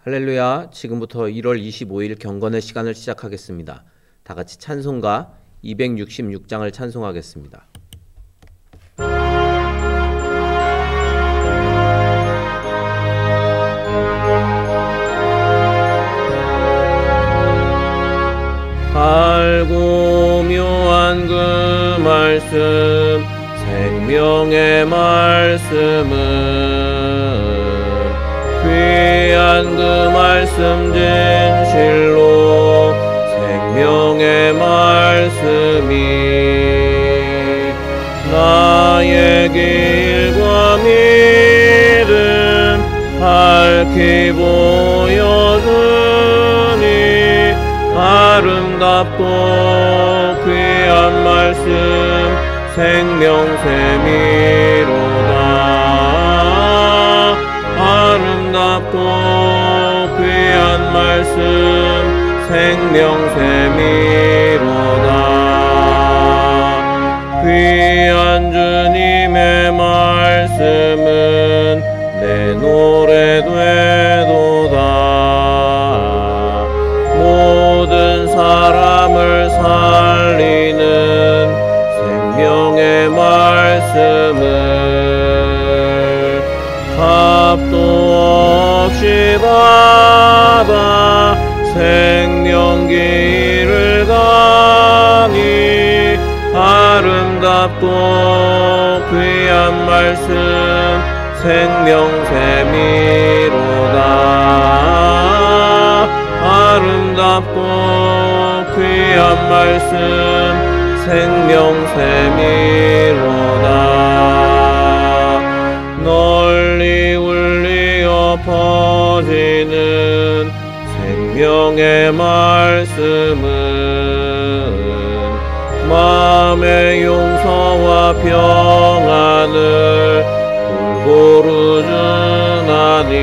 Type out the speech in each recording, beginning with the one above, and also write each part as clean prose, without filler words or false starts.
할렐루야. 지금부터 1월 25일 경건의 시간을 시작하겠습니다. 다 같이 찬송가 266장을 찬송하겠습니다. 알고 묘한 그 말씀, 생명의 말씀은 귀한 그 말씀 진실로 생명의 말씀이 나의 길과 믿음 밝히 보여주니 아름답고 귀한 말씀 생명샘이로다. 아름답고 귀한 말씀 생명샘이로다. 귀한 주님의 말씀은 내 노래 되도다. 모든 사람을 살리는 생명의 말씀을 값도 없이 받아 생명길을 가니 아름답고 귀한 말씀 생명샘이로다. 아름답고 귀한 말씀 생명샘이로다. 널리 울리어 퍼지는 생명의 말씀은 마음의 용서와 평안을 골고루 주나니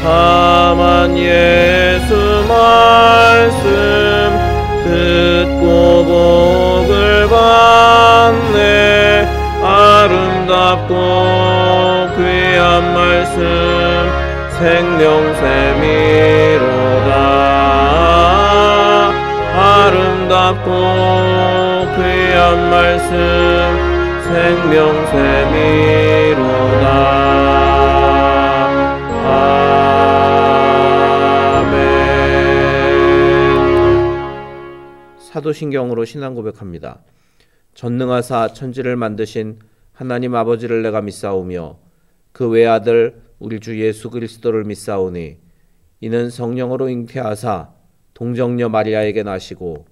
다만 예수 말씀 듣고 복을 받네. 아름답고 귀한 말씀 생명샘이로다. 아름답고 귀한 말씀 생명샘이로다. 사도신경으로 신앙 고백합니다. 전능하사 천지를 만드신 하나님 아버지를 내가 믿사오며 그 외아들 우리 주 예수 그리스도를 믿사오니 이는 성령으로 잉태하사 동정녀 마리아에게 나시고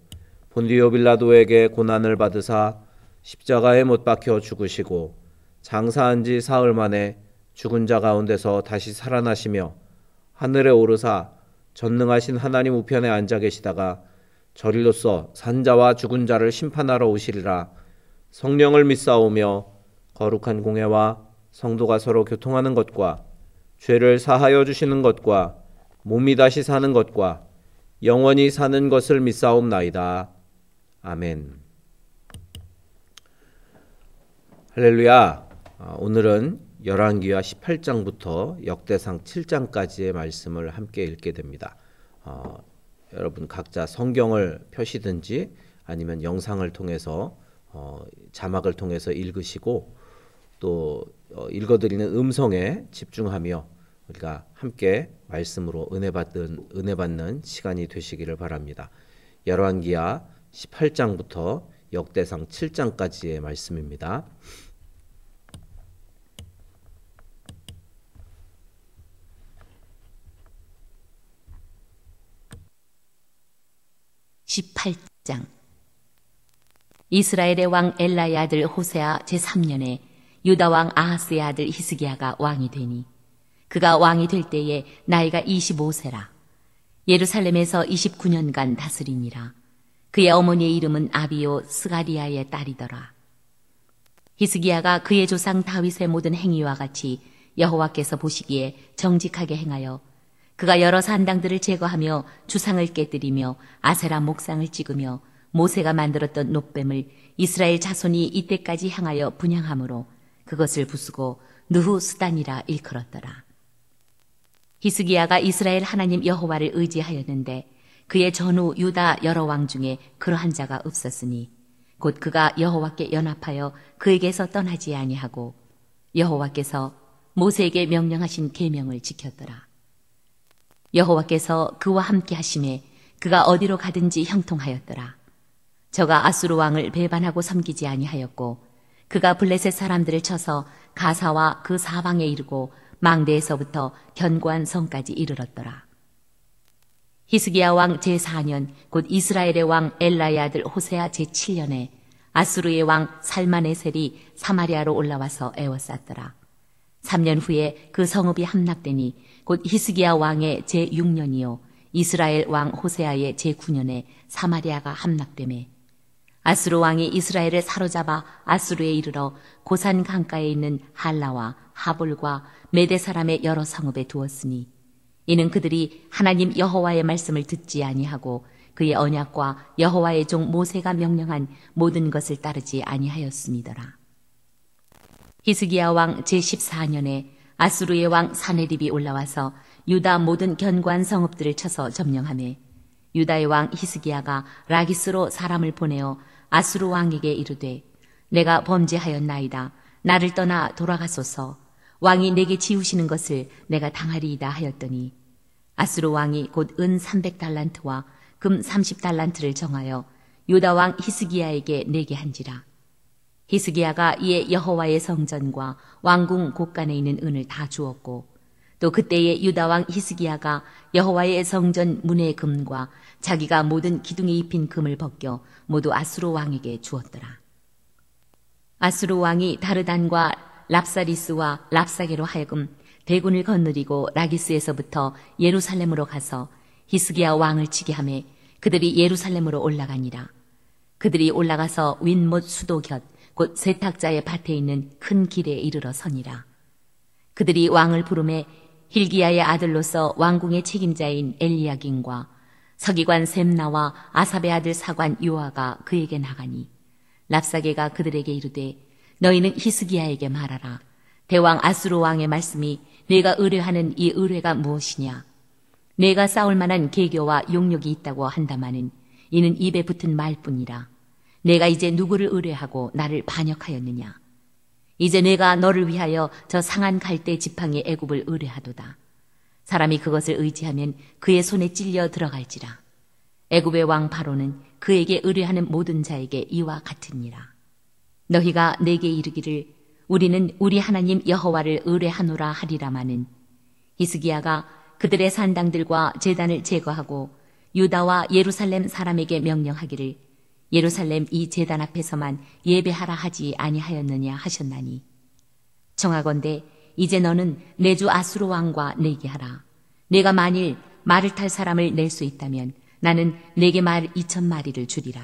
본디오 빌라도에게 고난을 받으사 십자가에 못 박혀 죽으시고 장사한 지 사흘 만에 죽은 자 가운데서 다시 살아나시며 하늘에 오르사 전능하신 하나님 우편에 앉아 계시다가 저리로서 산자와 죽은 자를 심판하러 오시리라. 성령을 믿사오며 거룩한 공회와 성도가 서로 교통하는 것과 죄를 사하여 주시는 것과 몸이 다시 사는 것과 영원히 사는 것을 믿사옵나이다. 아멘. 할렐루야. 오늘은 열왕기하 18장부터 역대상 7장까지의 말씀을 함께 읽게 됩니다. 여러분 각자 성경을 펴시든지 아니면 영상을 통해서 자막을 통해서 읽으시고 또 읽어드리는 음성에 집중하며 우리가 함께 말씀으로 은혜 받는 시간이 되시기를 바랍니다. 열왕기하 18장부터 역대상 7장까지의 말씀입니다. (18장) 이스라엘의 왕 엘라의 아들 호세아 제3년에 유다 왕 아하스의 아들 히스기야가 왕이 되니 그가 왕이 될 때에 나이가 25세라. 예루살렘에서 29년간 다스리니라. 그의 어머니의 이름은 아비요 스가리아의 딸이더라. 히스기야가 그의 조상 다윗의 모든 행위와 같이 여호와께서 보시기에 정직하게 행하여 그가 여러 산당들을 제거하며 주상을 깨뜨리며 아세라 목상을 찍으며 모세가 만들었던 놋뱀을 이스라엘 자손이 이때까지 향하여 분향함으로 그것을 부수고 느후스단이라 일컬었더라. 히스기야가 이스라엘 하나님 여호와를 의지하였는데 그의 전후 유다 여러 왕 중에 그러한 자가 없었으니 곧 그가 여호와께 연합하여 그에게서 떠나지 아니하고 여호와께서 모세에게 명령하신 계명을 지켰더라. 여호와께서 그와 함께 하심에 그가 어디로 가든지 형통하였더라. 저가 아수르 왕을 배반하고 섬기지 아니하였고 그가 블레셋 사람들을 쳐서 가사와 그 사방에 이르고 망대에서부터 견고한 성까지 이르렀더라. 히스기야 왕 제4년 곧 이스라엘의 왕 엘라의 아들 호세아 제7년에 아수르의 왕 살마네셀이 사마리아로 올라와서 에워쌌더라. 3년 후에 그 성읍이 함락되니 곧 히스기야 왕의 제6년이요 이스라엘 왕 호세아의 제9년에 사마리아가 함락되매 아수르 왕이 이스라엘을 사로잡아 아수르에 이르러 고산 강가에 있는 할라와 하볼과 메대 사람의 여러 성읍에 두었으니 이는 그들이 하나님 여호와의 말씀을 듣지 아니하고 그의 언약과 여호와의 종 모세가 명령한 모든 것을 따르지 아니하였음이더라. 히스기야 왕 제14년에 아수르의 왕 사네립이 올라와서 유다 모든 견고한 성읍들을 쳐서 점령하매 유다의 왕 히스기야가 라기스로 사람을 보내어 아수르 왕에게 이르되 내가 범죄하였나이다. 나를 떠나 돌아가소서. 왕이 내게 지우시는 것을 내가 당하리이다 하였더니 아수르 왕이 곧 은 300달란트와 금 30달란트를 정하여 유다 왕 히스기야에게 내게 한지라. 히스기야가 이에 여호와의 성전과 왕궁 곳간에 있는 은을 다 주었고 또 그때에 유다 왕 히스기야가 여호와의 성전 문의 금과 자기가 모든 기둥에 입힌 금을 벗겨 모두 아수르 왕에게 주었더라. 아수르 왕이 다르단과 랍사리스와 랍사게로 하여금 대군을 거느리고 라기스에서부터 예루살렘으로 가서 히스기야 왕을 치게 하매 그들이 예루살렘으로 올라가니라. 그들이 올라가서 윈못 수도 곁 곧 세탁자의 밭에 있는 큰 길에 이르러 서니라. 그들이 왕을 부르매 hil기야의 아들로서 왕궁의 책임자인 엘리야긴과 서기관 셈나와 아삽의 아들 사관 요아가 그에게 나가니 랍사게가 그들에게 이르되 너희는 히스기야에게 말하라. 대왕 아수르 왕의 말씀이 네가 의뢰하는 이 의뢰가 무엇이냐. 네가 싸울 만한 계교와 용력이 있다고 한다마는 이는 입에 붙은 말뿐이라. 내가 이제 누구를 의뢰하고 나를 반역하였느냐. 이제 내가 너를 위하여 저 상한 갈대 지팡이 애굽을 의뢰하도다. 사람이 그것을 의지하면 그의 손에 찔려 들어갈지라. 애굽의 왕 바로는 그에게 의뢰하는 모든 자에게 이와 같으니라. 너희가 내게 이르기를 우리는 우리 하나님 여호와를 의뢰하노라 하리라마는 히스기야가 그들의 산당들과 제단을 제거하고 유다와 예루살렘 사람에게 명령하기를 예루살렘 이 제단 앞에서만 예배하라 하지 아니하였느냐 하셨나니 청하건대 이제 너는 내 주 아수르 왕과 내게 하라. 내가 만일 말을 탈 사람을 낼 수 있다면 나는 내게 말 2,000마리를 주리라.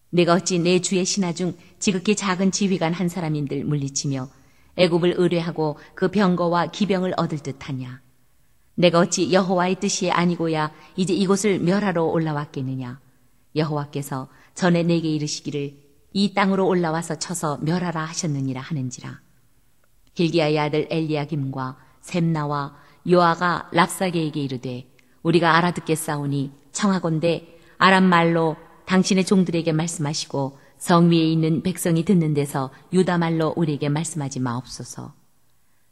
내가 어찌 내 주의 신하 중 지극히 작은 지휘관 한 사람인들 물리치며 애굽을 의뢰하고 그 병거와 기병을 얻을 듯하냐. 내가 어찌 여호와의 뜻이 아니고야 이제 이곳을 멸하러 올라왔겠느냐. 여호와께서 전에 내게 이르시기를 이 땅으로 올라와서 쳐서 멸하라 하셨느니라 하는지라. hil기야의 아들 엘리야김과 셈나와 요아가 랍사게에게 이르되 우리가 알아듣겠사오니 청하건대 아람 말로 당신의 종들에게 말씀하시고 성 위에 있는 백성이 듣는 데서 유다 말로 우리에게 말씀하지 마옵소서.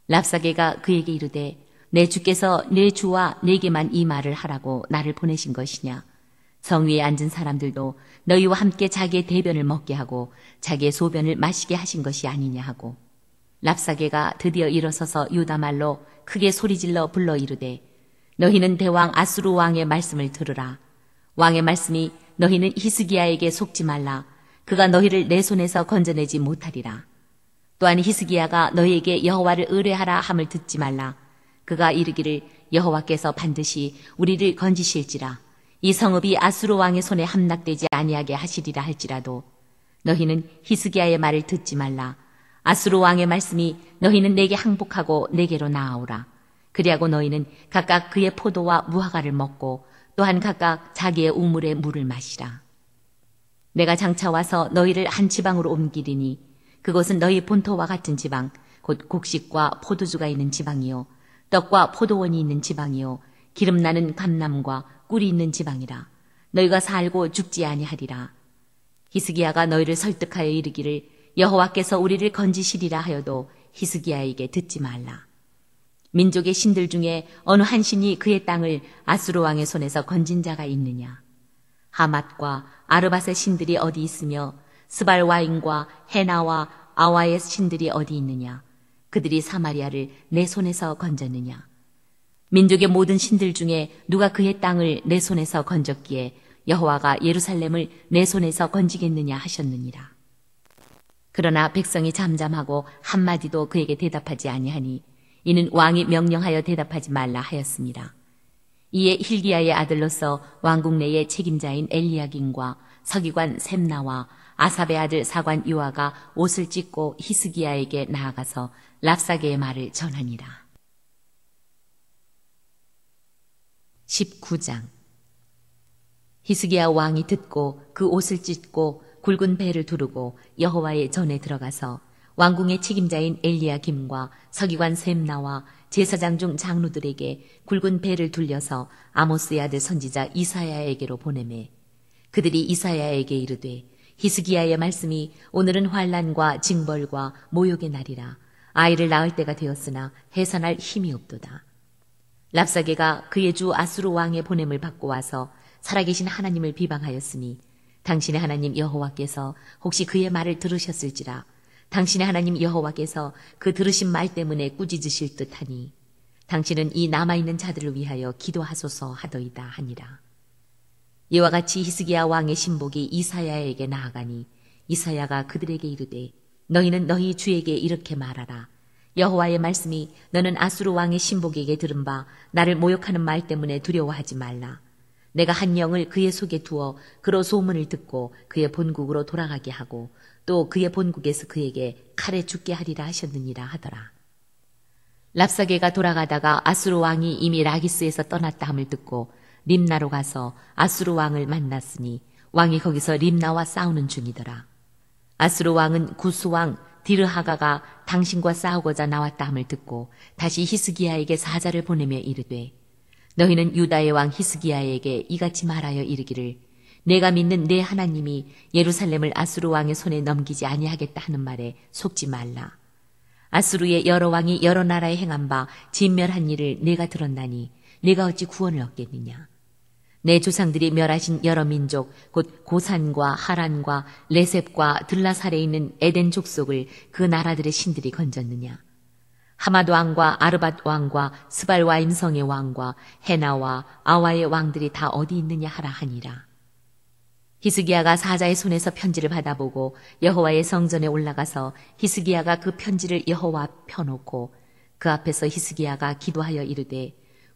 랍사게가 그에게 이르되 내 주께서 내 주와 내게만 이 말을 하라고 나를 보내신 것이냐. 성 위에 앉은 사람들도 너희와 함께 자기의 대변을 먹게 하고 자기의 소변을 마시게 하신 것이 아니냐 하고 랍사게가 드디어 일어서서 유다 말로 크게 소리질러 불러 이르되 너희는 대왕 아수르 왕의 말씀을 들으라. 왕의 말씀이 너희는 히스기야에게 속지 말라. 그가 너희를 내 손에서 건져내지 못하리라. 또한 히스기야가 너희에게 여호와를 의뢰하라 함을 듣지 말라. 그가 이르기를 여호와께서 반드시 우리를 건지실지라. 이 성읍이 아수르 왕의 손에 함락되지 아니하게 하시리라 할지라도 너희는 히스기야의 말을 듣지 말라. 아수르 왕의 말씀이 너희는 내게 항복하고 내게로 나아오라. 그리하고 너희는 각각 그의 포도와 무화과를 먹고 또한 각각 자기의 우물의 물을 마시라. 내가 장차 와서 너희를 한 지방으로 옮기리니 그것은 너희 본토와 같은 지방 곧 곡식과 포도주가 있는 지방이요 떡과 포도원이 있는 지방이요 기름 나는 감람과 꿀이 있는 지방이라. 너희가 살고 죽지 아니하리라. 히스기야가 너희를 설득하여 이르기를 여호와께서 우리를 건지시리라 하여도 히스기야에게 듣지 말라. 민족의 신들 중에 어느 한 신이 그의 땅을 아수르 왕의 손에서 건진 자가 있느냐? 하맛과 아르밧의 신들이 어디 있으며 스발와임과 헤나와 아와의 신들이 어디 있느냐? 그들이 사마리아를 내 손에서 건졌느냐? 민족의 모든 신들 중에 누가 그의 땅을 내 손에서 건졌기에 여호와가 예루살렘을 내 손에서 건지겠느냐 하셨느니라. 그러나 백성이 잠잠하고 한마디도 그에게 대답하지 아니하니 이는 왕이 명령하여 대답하지 말라 하였습니다. 이에 힐기야의 아들로서 왕국 내의 책임자인 엘리야김과 서기관 셈나와 아삽의 아들 사관 요아가 옷을 찢고 히스기야에게 나아가서 랍사게의 말을 전하니라. 19장. 히스기야 왕이 듣고 그 옷을 찢고 굵은 배를 두르고 여호와의 전에 들어가서 왕궁의 책임자인 엘리야김과 서기관 셈나와 제사장 중 장로들에게 굵은 배를 둘려서 아모스의 아들 선지자 이사야에게로 보내매 그들이 이사야에게 이르되 히스기야의 말씀이 오늘은 환난과 징벌과 모욕의 날이라. 아이를 낳을 때가 되었으나 해산할 힘이 없도다. 랍사게가 그의 주 아수르 왕의 보냄을 받고 와서 살아계신 하나님을 비방하였으니 당신의 하나님 여호와께서 혹시 그의 말을 들으셨을지라. 당신의 하나님 여호와께서 그 들으신 말 때문에 꾸짖으실 듯하니 당신은 이 남아있는 자들을 위하여 기도하소서 하더이다 하니라. 이와 같이 히스기야 왕의 신복이 이사야에게 나아가니 이사야가 그들에게 이르되 너희는 너희 주에게 이렇게 말하라. 여호와의 말씀이 너는 아수르 왕의 신복에게 들은 바 나를 모욕하는 말 때문에 두려워하지 말라. 내가 한 영을 그의 속에 두어 그로 소문을 듣고 그의 본국으로 돌아가게 하고 또 그의 본국에서 그에게 칼에 죽게 하리라 하셨느니라 하더라. 랍사게가 돌아가다가 아수르 왕이 이미 라기스에서 떠났다 함을 듣고 림나로 가서 아수르 왕을 만났으니 왕이 거기서 림나와 싸우는 중이더라. 아수르 왕은 구스 왕 디르하가가 당신과 싸우고자 나왔다 함을 듣고 다시 히스기야에게 사자를 보내며 이르되 너희는 유다의 왕 히스기야에게 이같이 말하여 이르기를 내가 믿는 내 하나님이 예루살렘을 아수르 왕의 손에 넘기지 아니하겠다 하는 말에 속지 말라. 아수르의 여러 왕이 여러 나라에 행한 바 진멸한 일을 내가 들었나니 내가 어찌 구원을 얻겠느냐. 내 조상들이 멸하신 여러 민족 곧 고산과 하란과 레셉과 들라살에 있는 에덴 족속을 그 나라들의 신들이 건졌느냐. 하맛 왕과 아르밧 왕과 스발와임 성의 왕과 헤나와 아와의 왕들이 다 어디 있느냐 하라 하니라. 히스기야가 사자의 손에서 편지를 받아보고 여호와의 성전에 올라가서 히스기야가 그 편지를 여호와 앞 펴놓고 그 앞에서 히스기야가 기도하여 이르되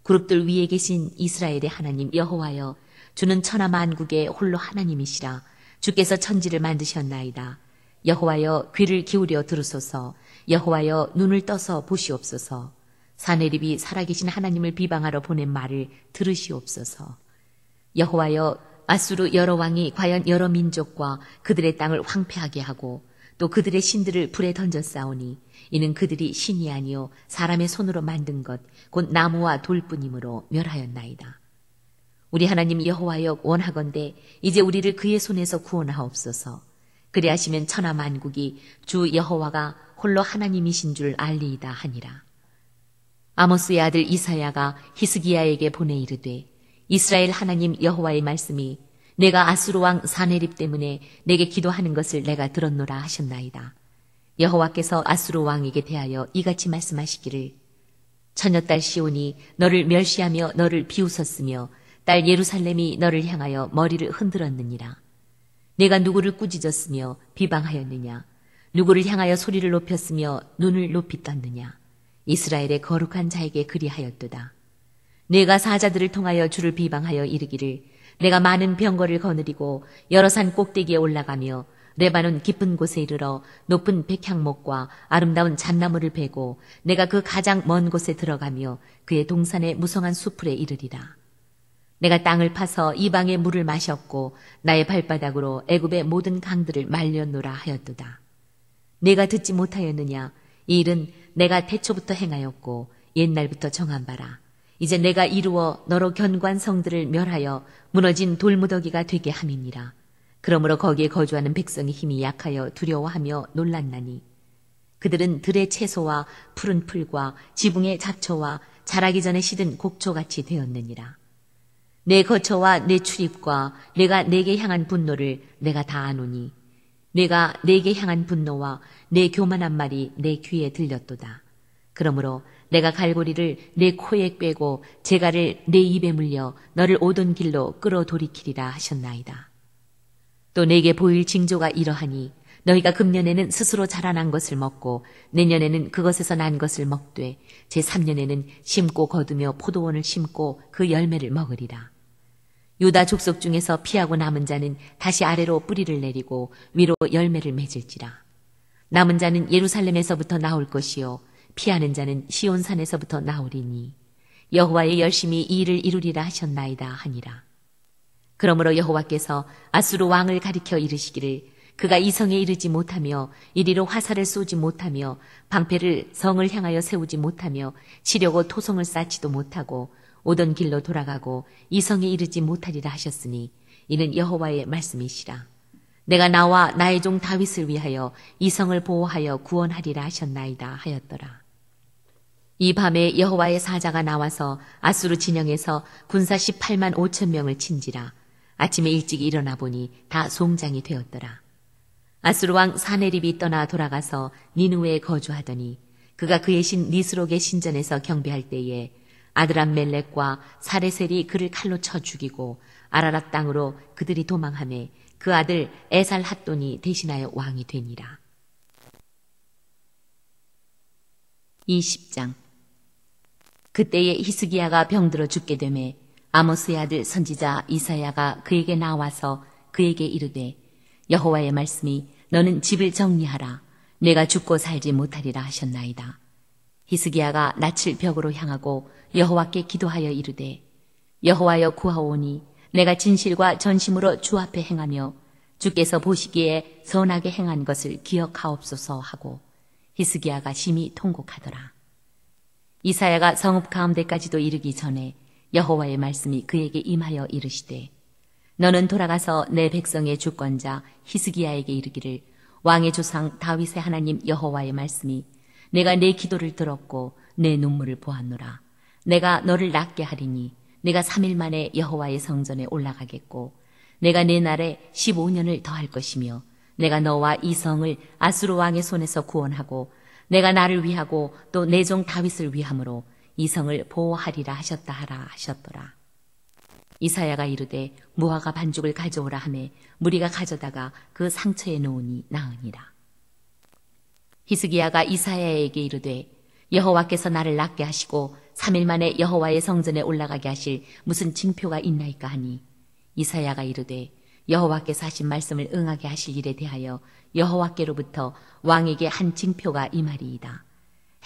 그룹들 위에 계신 이스라엘의 하나님 여호와여 주는 천하 만국의 홀로 하나님이시라. 주께서 천지를 만드셨나이다. 여호와여 귀를 기울여 들으소서. 여호와여 눈을 떠서 보시옵소서. 사네립이 살아계신 하나님을 비방하러 보낸 말을 들으시옵소서. 여호와여 아수르 여러 왕이 과연 여러 민족과 그들의 땅을 황폐하게 하고 또 그들의 신들을 불에 던져 싸우니 이는 그들이 신이 아니요 사람의 손으로 만든 것 곧 나무와 돌뿐이므로 멸하였나이다. 우리 하나님 여호와여 원하건대 이제 우리를 그의 손에서 구원하옵소서. 그리하시면 천하 만국이 주 여호와가 홀로 하나님이신 줄 알리이다 하니라. 아모스의 아들 이사야가 히스기야에게 보내 이르되 이스라엘 하나님 여호와의 말씀이 내가 아수르 왕 사네립 때문에 내게 기도하는 것을 내가 들었노라 하셨나이다. 여호와께서 아수르 왕에게 대하여 이같이 말씀하시기를 처녀딸 시온이 너를 멸시하며 너를 비웃었으며 딸 예루살렘이 너를 향하여 머리를 흔들었느니라. 내가 누구를 꾸짖었으며 비방하였느냐. 누구를 향하여 소리를 높였으며 눈을 높이 떴느냐. 이스라엘의 거룩한 자에게 그리하였도다. 내가 사자들을 통하여 주를 비방하여 이르기를 내가 많은 병거를 거느리고 여러 산 꼭대기에 올라가며 레바논 깊은 곳에 이르러 높은 백향목과 아름다운 잣나무를 베고 내가 그 가장 먼 곳에 들어가며 그의 동산의 무성한 수풀에 이르리라. 내가 땅을 파서 이방의 물을 마셨고 나의 발바닥으로 애굽의 모든 강들을 말렸노라 하였도다. 내가 듣지 못하였느냐. 이 일은 내가 태초부터 행하였고 옛날부터 정한 바라. 이제 내가 이루어 너로 견고한 성들을 멸하여 무너진 돌무더기가 되게 함이니라. 그러므로 거기에 거주하는 백성의 힘이 약하여 두려워하며 놀랐나니 그들은 들의 채소와 푸른 풀과 지붕의 잡초와 자라기 전에 시든 곡초같이 되었느니라. 내 거처와 내 출입과 내가 내게 향한 분노를 내가 다 아노니 내가 내게 향한 분노와 내 교만한 말이 내 귀에 들렸도다. 그러므로 내가 갈고리를 내 코에 꿰고 재갈을 내 입에 물려 너를 오던 길로 끌어돌이키리라 하셨나이다. 또 내게 보일 징조가 이러하니 너희가 금년에는 스스로 자라난 것을 먹고 내년에는 그것에서 난 것을 먹되 제3년에는 심고 거두며 포도원을 심고 그 열매를 먹으리라. 유다 족속 중에서 피하고 남은 자는 다시 아래로 뿌리를 내리고 위로 열매를 맺을지라. 남은 자는 예루살렘에서부터 나올 것이요 피하는 자는 시온산에서부터 나오리니 여호와의 열심히 이 일을 이루리라 하셨나이다 하니라. 그러므로 여호와께서 아수르 왕을 가리켜 이르시기를 그가 이 성에 이르지 못하며 이리로 화살을 쏘지 못하며 방패를 성을 향하여 세우지 못하며 치려고 토성을 쌓지도 못하고 오던 길로 돌아가고 이 성에 이르지 못하리라 하셨으니 이는 여호와의 말씀이시라. 내가 나와 나의 종 다윗을 위하여 이 성을 보호하여 구원하리라 하셨나이다 하였더라. 이 밤에 여호와의 사자가 나와서 아수르 진영에서 군사 18만 5천 명을 친지라. 아침에 일찍 일어나 보니 다 송장이 되었더라. 아수르 왕 사네립이 떠나 돌아가서 니느웨에 거주하더니 그가 그의 신 니스록의 신전에서 경배할 때에 아드람멜렉과 사레셀이 그를 칼로 쳐 죽이고 아라랏 땅으로 그들이 도망하매 그 아들 에살핫돈이 대신하여 왕이 되니라. 20장. 그때에 히스기야가 병들어 죽게 되매 아모스의 아들 선지자 이사야가 그에게 나와서 그에게 이르되 여호와의 말씀이 너는 집을 정리하라. 내가 죽고 살지 못하리라 하셨나이다. 히스기야가 낯을 벽으로 향하고 여호와께 기도하여 이르되 여호와여 구하오니 내가 진실과 전심으로 주 앞에 행하며 주께서 보시기에 선하게 행한 것을 기억하옵소서 하고 히스기야가 심히 통곡하더라. 이사야가 성읍 가운데까지도 이르기 전에 여호와의 말씀이 그에게 임하여 이르시되 너는 돌아가서 내 백성의 주권자 히스기야에게 이르기를 왕의 조상 다윗의 하나님 여호와의 말씀이 내가 내 기도를 들었고 내 눈물을 보았노라. 내가 너를 낫게 하리니 내가 3일 만에 여호와의 성전에 올라가겠고 내가 내 날에 15년을 더할 것이며 내가 너와 이 성을 아수르 왕의 손에서 구원하고 내가 나를 위하고 또 내 종 다윗을 위함으로 이 성을 보호하리라 하셨다 하라 하셨더라. 이사야가 이르되 무화과 반죽을 가져오라 하매 무리가 가져다가 그 상처에 놓으니 나으니라. 히스기야가 이사야에게 이르되 여호와께서 나를 낫게 하시고 3일 만에 여호와의 성전에 올라가게 하실 무슨 징표가 있나이까 하니 이사야가 이르되 여호와께서 하신 말씀을 응하게 하실 일에 대하여 여호와께로부터 왕에게 한 징표가 임하리이다.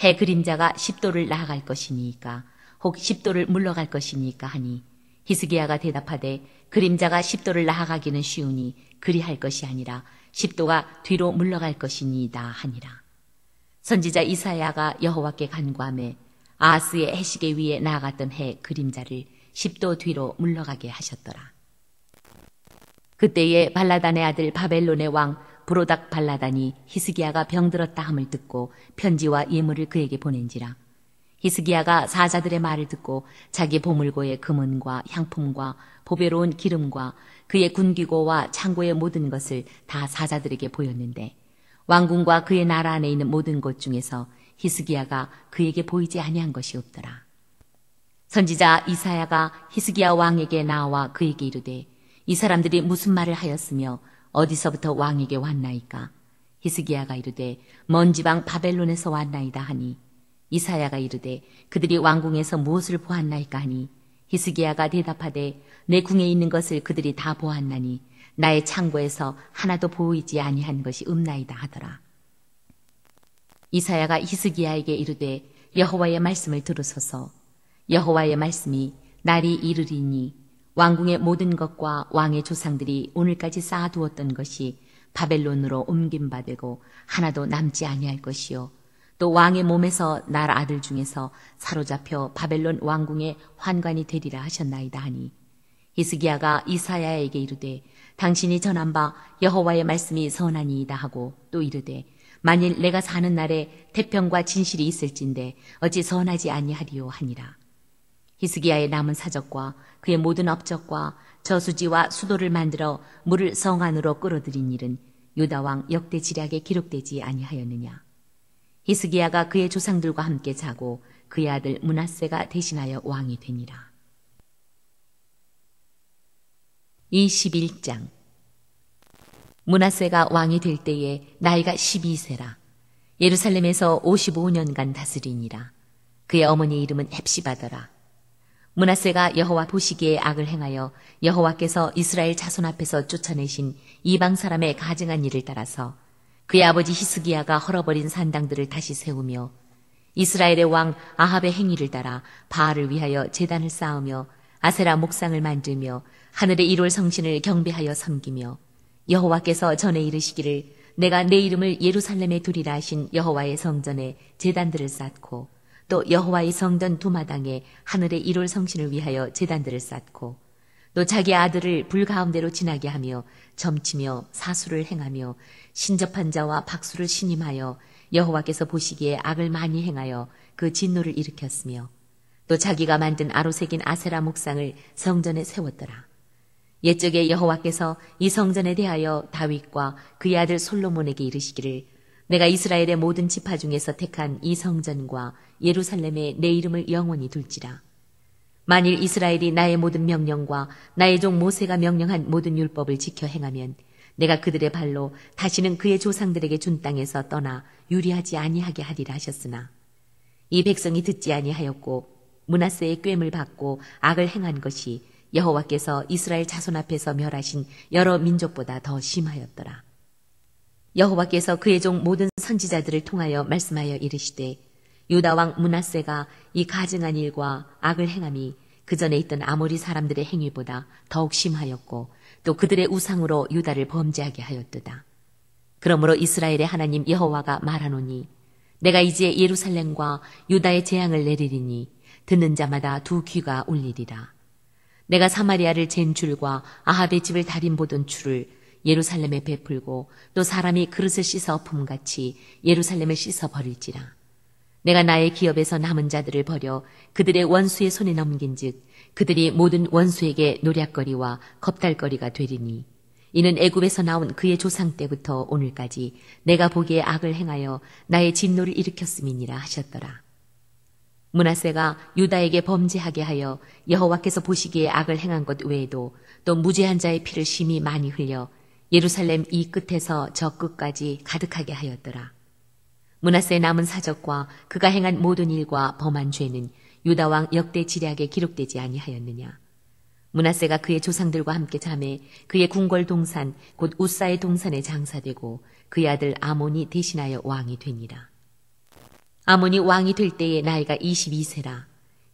해 그림자가 10도를 나아갈 것이니까 혹 10도를 물러갈 것이니까 하니 히스기야가 대답하되 그림자가 10도를 나아가기는 쉬우니 그리할 것이 아니라 10도가 뒤로 물러갈 것이니이다 하니라. 선지자 이사야가 여호와께 간구하매 아하스의 해시계 위에 나아갔던 해 그림자를 10도 뒤로 물러가게 하셨더라. 그때에 발라단의 아들 바벨론의 왕 브로닥 발라단이 히스기야가 병들었다 함을 듣고 편지와 예물을 그에게 보낸지라. 히스기야가 사자들의 말을 듣고 자기 보물고의 금은과 향품과 보배로운 기름과 그의 군기고와 창고의 모든 것을 다 사자들에게 보였는데 왕궁과 그의 나라 안에 있는 모든 곳 중에서 히스기야가 그에게 보이지 아니한 것이 없더라. 선지자 이사야가 히스기야 왕에게 나와 그에게 이르되 이 사람들이 무슨 말을 하였으며 어디서부터 왕에게 왔나이까? 히스기야가 이르되 먼 지방 바벨론에서 왔나이다 하니 이사야가 이르되 그들이 왕궁에서 무엇을 보았나이까 하니 히스기야가 대답하되 내 궁에 있는 것을 그들이 다 보았나니 나의 창고에서 하나도 보이지 아니한 것이 없나이다 하더라. 이사야가 히스기야에게 이르되 여호와의 말씀을 들으소서. 여호와의 말씀이 날이 이르리니 왕궁의 모든 것과 왕의 조상들이 오늘까지 쌓아두었던 것이 바벨론으로 옮김받고 하나도 남지 아니할 것이요 또 왕의 몸에서 나라 아들 중에서 사로잡혀 바벨론 왕궁의 환관이 되리라 하셨나이다 하니 히스기야가 이사야에게 이르되 당신이 전한 바 여호와의 말씀이 선하니이다 하고 또 이르되 만일 내가 사는 날에 태평과 진실이 있을진데 어찌 선하지 아니하리요 하니라. 히스기야의 남은 사적과 그의 모든 업적과 저수지와 수도를 만들어 물을 성 안으로 끌어들인 일은 유다 왕 역대 지략에 기록되지 아니하였느냐. 히스기야가 그의 조상들과 함께 자고 그의 아들 므낫세가 대신하여 왕이 되니라. 21장. 므낫세가 왕이 될 때에 나이가 12세라. 예루살렘에서 55년간 다스리니라. 그의 어머니 이름은 헵시바더라. 므낫세가 여호와 보시기에 악을 행하여 여호와께서 이스라엘 자손 앞에서 쫓아내신 이방 사람의 가증한 일을 따라서 그의 아버지 히스기야가 헐어버린 산당들을 다시 세우며 이스라엘의 왕 아합의 행위를 따라 바알을 위하여 제단을 쌓으며 아세라 목상을 만들며 하늘의 일월 성신을 경배하여 섬기며 여호와께서 전에 이르시기를 내가 내 이름을 예루살렘에 두리라 하신 여호와의 성전에 제단들을 쌓고 또 여호와의 성전 두마당에 하늘의 일월 성신을 위하여 제단들을 쌓고 또 자기 아들을 불 가운데로 지나게 하며 점치며 사수를 행하며 신접한 자와 박수를 신임하여 여호와께서 보시기에 악을 많이 행하여 그 진노를 일으켰으며 또 자기가 만든 아로 새긴 아세라 목상을 성전에 세웠더라. 옛적에 여호와께서 이 성전에 대하여 다윗과 그의 아들 솔로몬에게 이르시기를 내가 이스라엘의 모든 지파 중에서 택한 이 성전과 예루살렘에 내 이름을 영원히 둘지라. 만일 이스라엘이 나의 모든 명령과 나의 종 모세가 명령한 모든 율법을 지켜 행하면 내가 그들의 발로 다시는 그의 조상들에게 준 땅에서 떠나 유리하지 아니하게 하리라 하셨으나 이 백성이 듣지 아니하였고 므낫세의 꾀를 받고 악을 행한 것이 여호와께서 이스라엘 자손 앞에서 멸하신 여러 민족보다 더 심하였더라. 여호와께서 그의 종 모든 선지자들을 통하여 말씀하여 이르시되 유다 왕 므낫세가 이 가증한 일과 악을 행함이 그 전에 있던 아모리 사람들의 행위보다 더욱 심하였고 또 그들의 우상으로 유다를 범죄하게 하였도다. 그러므로 이스라엘의 하나님 여호와가 말하노니 내가 이제 예루살렘과 유다의 재앙을 내리리니 듣는 자마다 두 귀가 울리리라. 내가 사마리아를 잰 줄과 아합의 집을 달인 보던 줄을 예루살렘에 베풀고 또 사람이 그릇을 씻어 엎음같이 예루살렘을 씻어 버릴지라. 내가 나의 기업에서 남은 자들을 버려 그들의 원수의 손에 넘긴즉 그들이 모든 원수에게 노략거리와 겁달거리가 되리니 이는 애굽에서 나온 그의 조상 때부터 오늘까지 내가 보기에 악을 행하여 나의 진노를 일으켰음이니라 하셨더라. 므낫세가 유다에게 범죄하게 하여 여호와께서 보시기에 악을 행한 것 외에도 또 무죄한 자의 피를 심히 많이 흘려 예루살렘 이 끝에서 저 끝까지 가득하게 하였더라. 므낫세의 남은 사적과 그가 행한 모든 일과 범한 죄는 유다 왕 역대 지략에 기록되지 아니하였느냐. 므낫세가 그의 조상들과 함께 자매 그의 궁궐 동산 곧 우사의 동산에 장사되고 그의 아들 아몬이 대신하여 왕이 되니라. 아몬이 왕이 될 때에 나이가 22세라.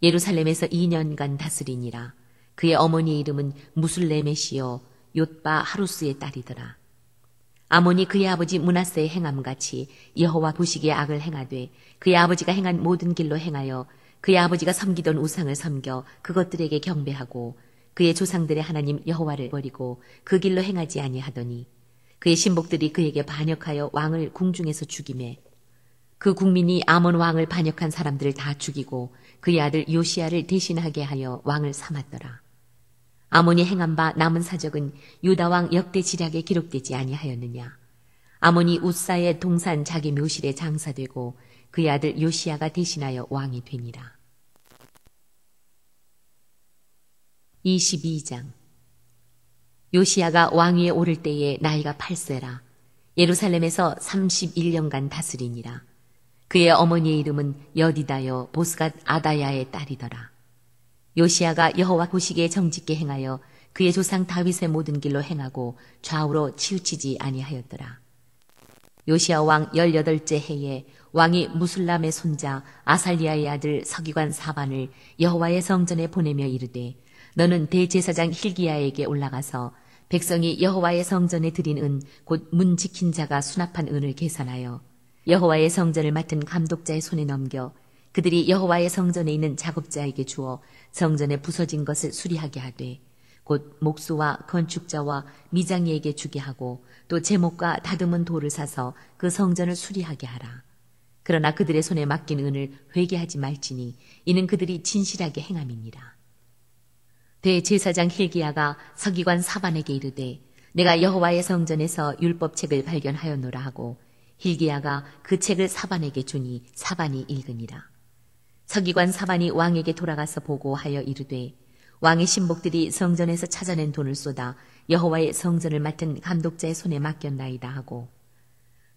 예루살렘에서 2년간 다스리니라. 그의 어머니 이름은 무술레메시요 욤바 하루스의 딸이더라. 아몬이 그의 아버지 므낫세의 행함같이 여호와 보시기에 악을 행하되 그의 아버지가 행한 모든 길로 행하여 그의 아버지가 섬기던 우상을 섬겨 그것들에게 경배하고 그의 조상들의 하나님 여호와를 버리고 그 길로 행하지 아니하더니 그의 신복들이 그에게 반역하여 왕을 궁중에서 죽이매 그 국민이 아몬 왕을 반역한 사람들을 다 죽이고 그의 아들 요시야를 대신하게 하여 왕을 삼았더라. 아몬이 행한 바 남은 사적은 유다 왕 역대 지략에 기록되지 아니하였느냐. 아몬이 우사의 동산 자기 묘실에 장사되고 그의 아들 요시야가 대신하여 왕이 되니라. 22장. 요시야가 왕위에 오를 때에 나이가 8세라. 예루살렘에서 31년간 다스리니라. 그의 어머니의 이름은 여디다여 보스갓 아다야의 딸이더라. 요시야가 여호와 보시기에 정직게 행하여 그의 조상 다윗의 모든 길로 행하고 좌우로 치우치지 아니하였더라. 요시야 왕 18째 해에 왕이 무술람의 손자 아살리아의 아들 서기관 사반을 여호와의 성전에 보내며 이르되 너는 대제사장 힐기야에게 올라가서 백성이 여호와의 성전에 드린 은 곧 문 지킨 자가 수납한 은을 계산하여 여호와의 성전을 맡은 감독자의 손에 넘겨 그들이 여호와의 성전에 있는 작업자에게 주어 성전에 부서진 것을 수리하게 하되 곧 목수와 건축자와 미장이에게 주게 하고 또 제목과 다듬은 돌을 사서 그 성전을 수리하게 하라. 그러나 그들의 손에 맡긴 은을 회개하지 말지니 이는 그들이 진실하게 행함이니라. 대제사장 hil기야가 서기관 사반에게 이르되 내가 여호와의 성전에서 율법책을 발견하였노라 하고 hil기야가 그 책을 사반에게 주니 사반이 읽으니라. 서기관 사반이 왕에게 돌아가서 보고하여 이르되 왕의 신복들이 성전에서 찾아낸 돈을 쏟아 여호와의 성전을 맡은 감독자의 손에 맡겼나이다 하고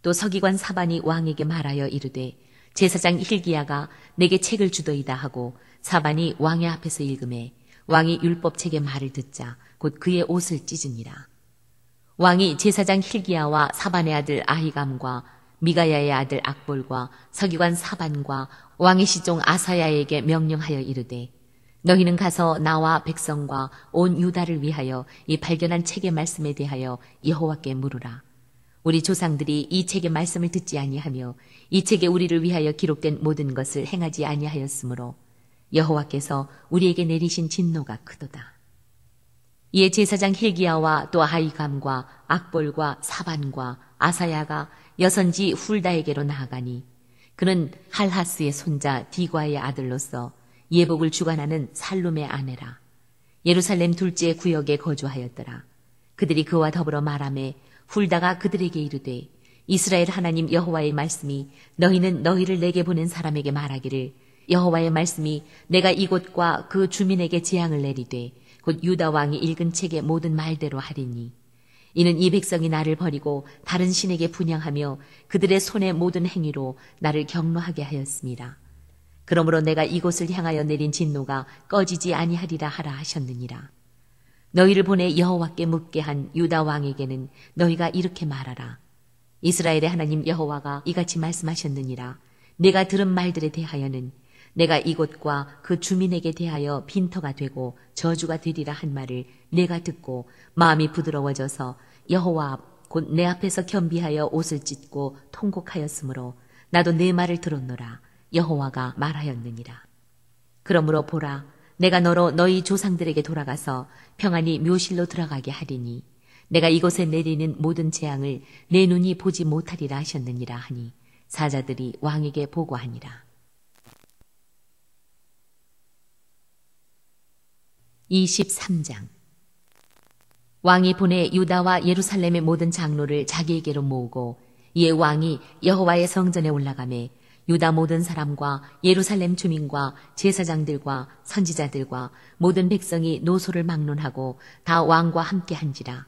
또 서기관 사반이 왕에게 말하여 이르되 제사장 hil기야가 내게 책을 주더이다 하고 사반이 왕의 앞에서 읽음에 왕이 율법책의 말을 듣자 곧 그의 옷을 찢으니라. 왕이 제사장 hil기야와 사반의 아들 아히감과 미가야의 아들 악볼과 서기관 사반과 왕의 시종 아사야에게 명령하여 이르되 너희는 가서 나와 백성과 온 유다를 위하여 이 발견한 책의 말씀에 대하여 여호와께 물으라. 우리 조상들이 이 책의 말씀을 듣지 아니하며 이 책에 우리를 위하여 기록된 모든 것을 행하지 아니하였으므로 여호와께서 우리에게 내리신 진노가 크도다. 이에 제사장 hil기야와 또 아히감과 악볼과 사반과 아사야가 여선지 훌다에게로 나아가니 그는 할하스의 손자 디과의 아들로서 예복을 주관하는 살룸의 아내라. 예루살렘 둘째 구역에 거주하였더라. 그들이 그와 더불어 말하매 훌다가 그들에게 이르되 이스라엘 하나님 여호와의 말씀이 너희는 너희를 내게 보낸 사람에게 말하기를 여호와의 말씀이 내가 이곳과 그 주민에게 재앙을 내리되 곧 유다 왕이 읽은 책의 모든 말대로 하리니 이는 이 백성이 나를 버리고 다른 신에게 분향하며 그들의 손의 모든 행위로 나를 경노하게 하였습니다. 그러므로 내가 이곳을 향하여 내린 진노가 꺼지지 아니하리라 하라 하셨느니라. 너희를 보내 여호와께 묻게 한 유다 왕에게는 너희가 이렇게 말하라. 이스라엘의 하나님 여호와가 이같이 말씀하셨느니라. 내가 들은 말들에 대하여는 내가 이곳과 그 주민에게 대하여 빈터가 되고 저주가 되리라 한 말을 내가 듣고 마음이 부드러워져서 여호와 앞 곧 내 앞에서 겸비하여 옷을 찢고 통곡하였으므로 나도 내 말을 들었노라. 여호와가 말하였느니라. 그러므로 보라, 내가 너로 너희 조상들에게 돌아가서 평안히 묘실로 들어가게 하리니 내가 이곳에 내리는 모든 재앙을 내 눈이 보지 못하리라 하셨느니라 하니 사자들이 왕에게 보고하니라. 23장. 왕이 보내 유다와 예루살렘의 모든 장로를 자기에게로 모으고 이에 왕이 여호와의 성전에 올라가매 유다 모든 사람과 예루살렘 주민과 제사장들과 선지자들과 모든 백성이 노소를 막론하고 다 왕과 함께 한지라.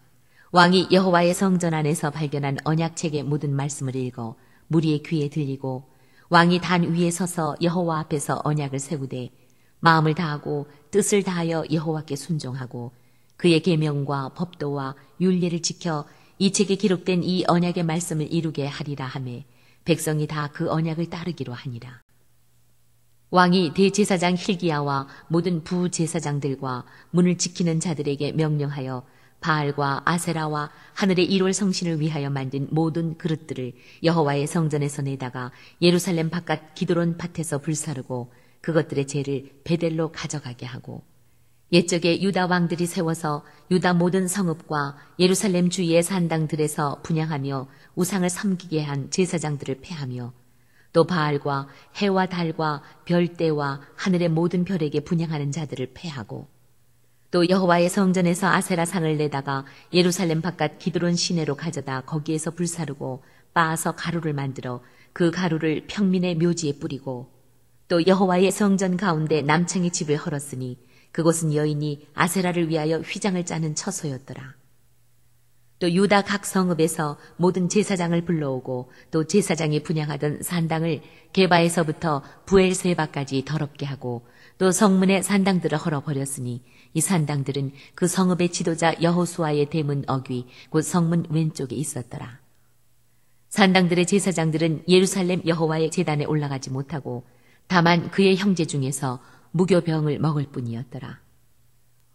왕이 여호와의 성전 안에서 발견한 언약책의 모든 말씀을 읽어 무리의 귀에 들리고 왕이 단 위에 서서 여호와 앞에서 언약을 세우되 마음을 다하고 뜻을 다하여 여호와께 순종하고 그의 계명과 법도와 율례를 지켜 이 책에 기록된 이 언약의 말씀을 이루게 하리라 하매 백성이 다 그 언약을 따르기로 하니라. 왕이 대제사장 hil기야와 모든 부제사장들과 문을 지키는 자들에게 명령하여 바알과 아세라와 하늘의 1월 성신을 위하여 만든 모든 그릇들을 여호와의 성전에서 내다가 예루살렘 바깥 기드론 밭에서 불사르고 그것들의 재를 베델로 가져가게 하고 옛적에 유다 왕들이 세워서 유다 모든 성읍과 예루살렘 주위의 산당들에서 분향하며 우상을 섬기게 한 제사장들을 패하며 또 바알과 해와 달과 별대와 하늘의 모든 별에게 분향하는 자들을 패하고 또 여호와의 성전에서 아세라 상을 내다가 예루살렘 바깥 기드론 시내로 가져다 거기에서 불사르고 빻아서 가루를 만들어 그 가루를 평민의 묘지에 뿌리고 또 여호와의 성전 가운데 남창의 집을 헐었으니 그곳은 여인이 아세라를 위하여 휘장을 짜는 처소였더라. 또 유다 각 성읍에서 모든 제사장을 불러오고 또 제사장이 분향하던 산당을 게바에서부터 부엘세바까지 더럽게 하고 또 성문의 산당들을 헐어버렸으니 이 산당들은 그 성읍의 지도자 여호수아의 대문 어귀 곧 성문 왼쪽에 있었더라. 산당들의 제사장들은 예루살렘 여호와의 제단에 올라가지 못하고 다만 그의 형제 중에서 무교병을 먹을 뿐이었더라.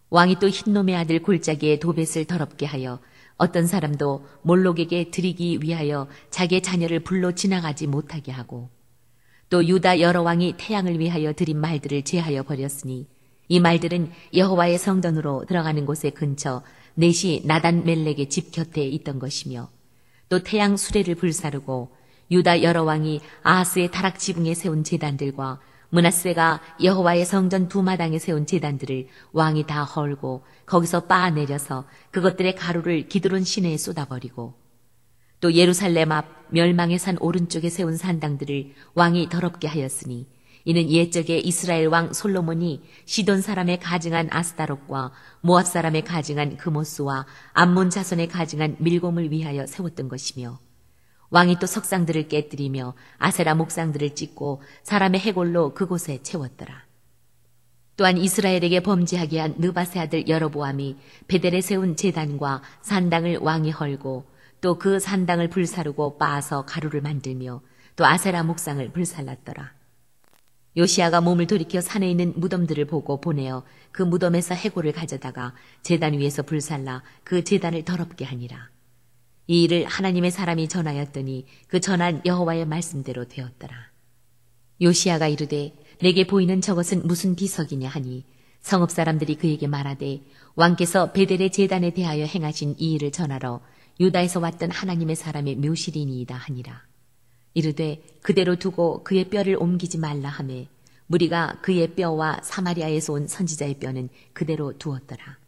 왕이 또 흰놈의 아들 골짜기에 도벳을 더럽게 하여 어떤 사람도 몰록에게 드리기 위하여 자기의 자녀를 불로 지나가지 못하게 하고 또 유다 여러 왕이 태양을 위하여 드린 말들을 제하여 버렸으니 이 말들은 여호와의 성전으로 들어가는 곳의 근처 넷이 나단 멜렉의 집 곁에 있던 것이며 또 태양 수레를 불사르고 유다 여러 왕이 아하스의 타락 지붕에 세운 제단들과 므낫세가 여호와의 성전 두 마당에 세운 제단들을 왕이 다 헐고 거기서 빻아내려서 그것들의 가루를 기드론 시내에 쏟아버리고 또 예루살렘 앞 멸망의 산 오른쪽에 세운 산당들을 왕이 더럽게 하였으니 이는 옛적에 이스라엘 왕 솔로몬이 시돈 사람의 가증한 아스타롯과 모압 사람의 가증한 그모스와 암몬 자손의 가증한 밀곰을 위하여 세웠던 것이며 왕이 또 석상들을 깨뜨리며 아세라 목상들을 찢고 사람의 해골로 그곳에 채웠더라. 또한 이스라엘에게 범죄하게 한 느바세 아들 여로보암이 베델에 세운 제단과 산당을 왕이 헐고 또 그 산당을 불사르고 빻아서 가루를 만들며 또 아세라 목상을 불살랐더라. 요시아가 몸을 돌이켜 산에 있는 무덤들을 보고 보내어 그 무덤에서 해골을 가져다가 제단 위에서 불살라 그 제단을 더럽게 하니라. 이 일을 하나님의 사람이 전하였더니 그 전한 여호와의 말씀대로 되었더라. 요시아가 이르되 내게 보이는 저것은 무슨 비석이냐 하니 성읍 사람들이 그에게 말하되 왕께서 베델의 제단에 대하여 행하신 이 일을 전하러 유다에서 왔던 하나님의 사람의 묘실이니이다 하니라. 이르되 그대로 두고 그의 뼈를 옮기지 말라 하매 무리가 그의 뼈와 사마리아에서 온 선지자의 뼈는 그대로 두었더라.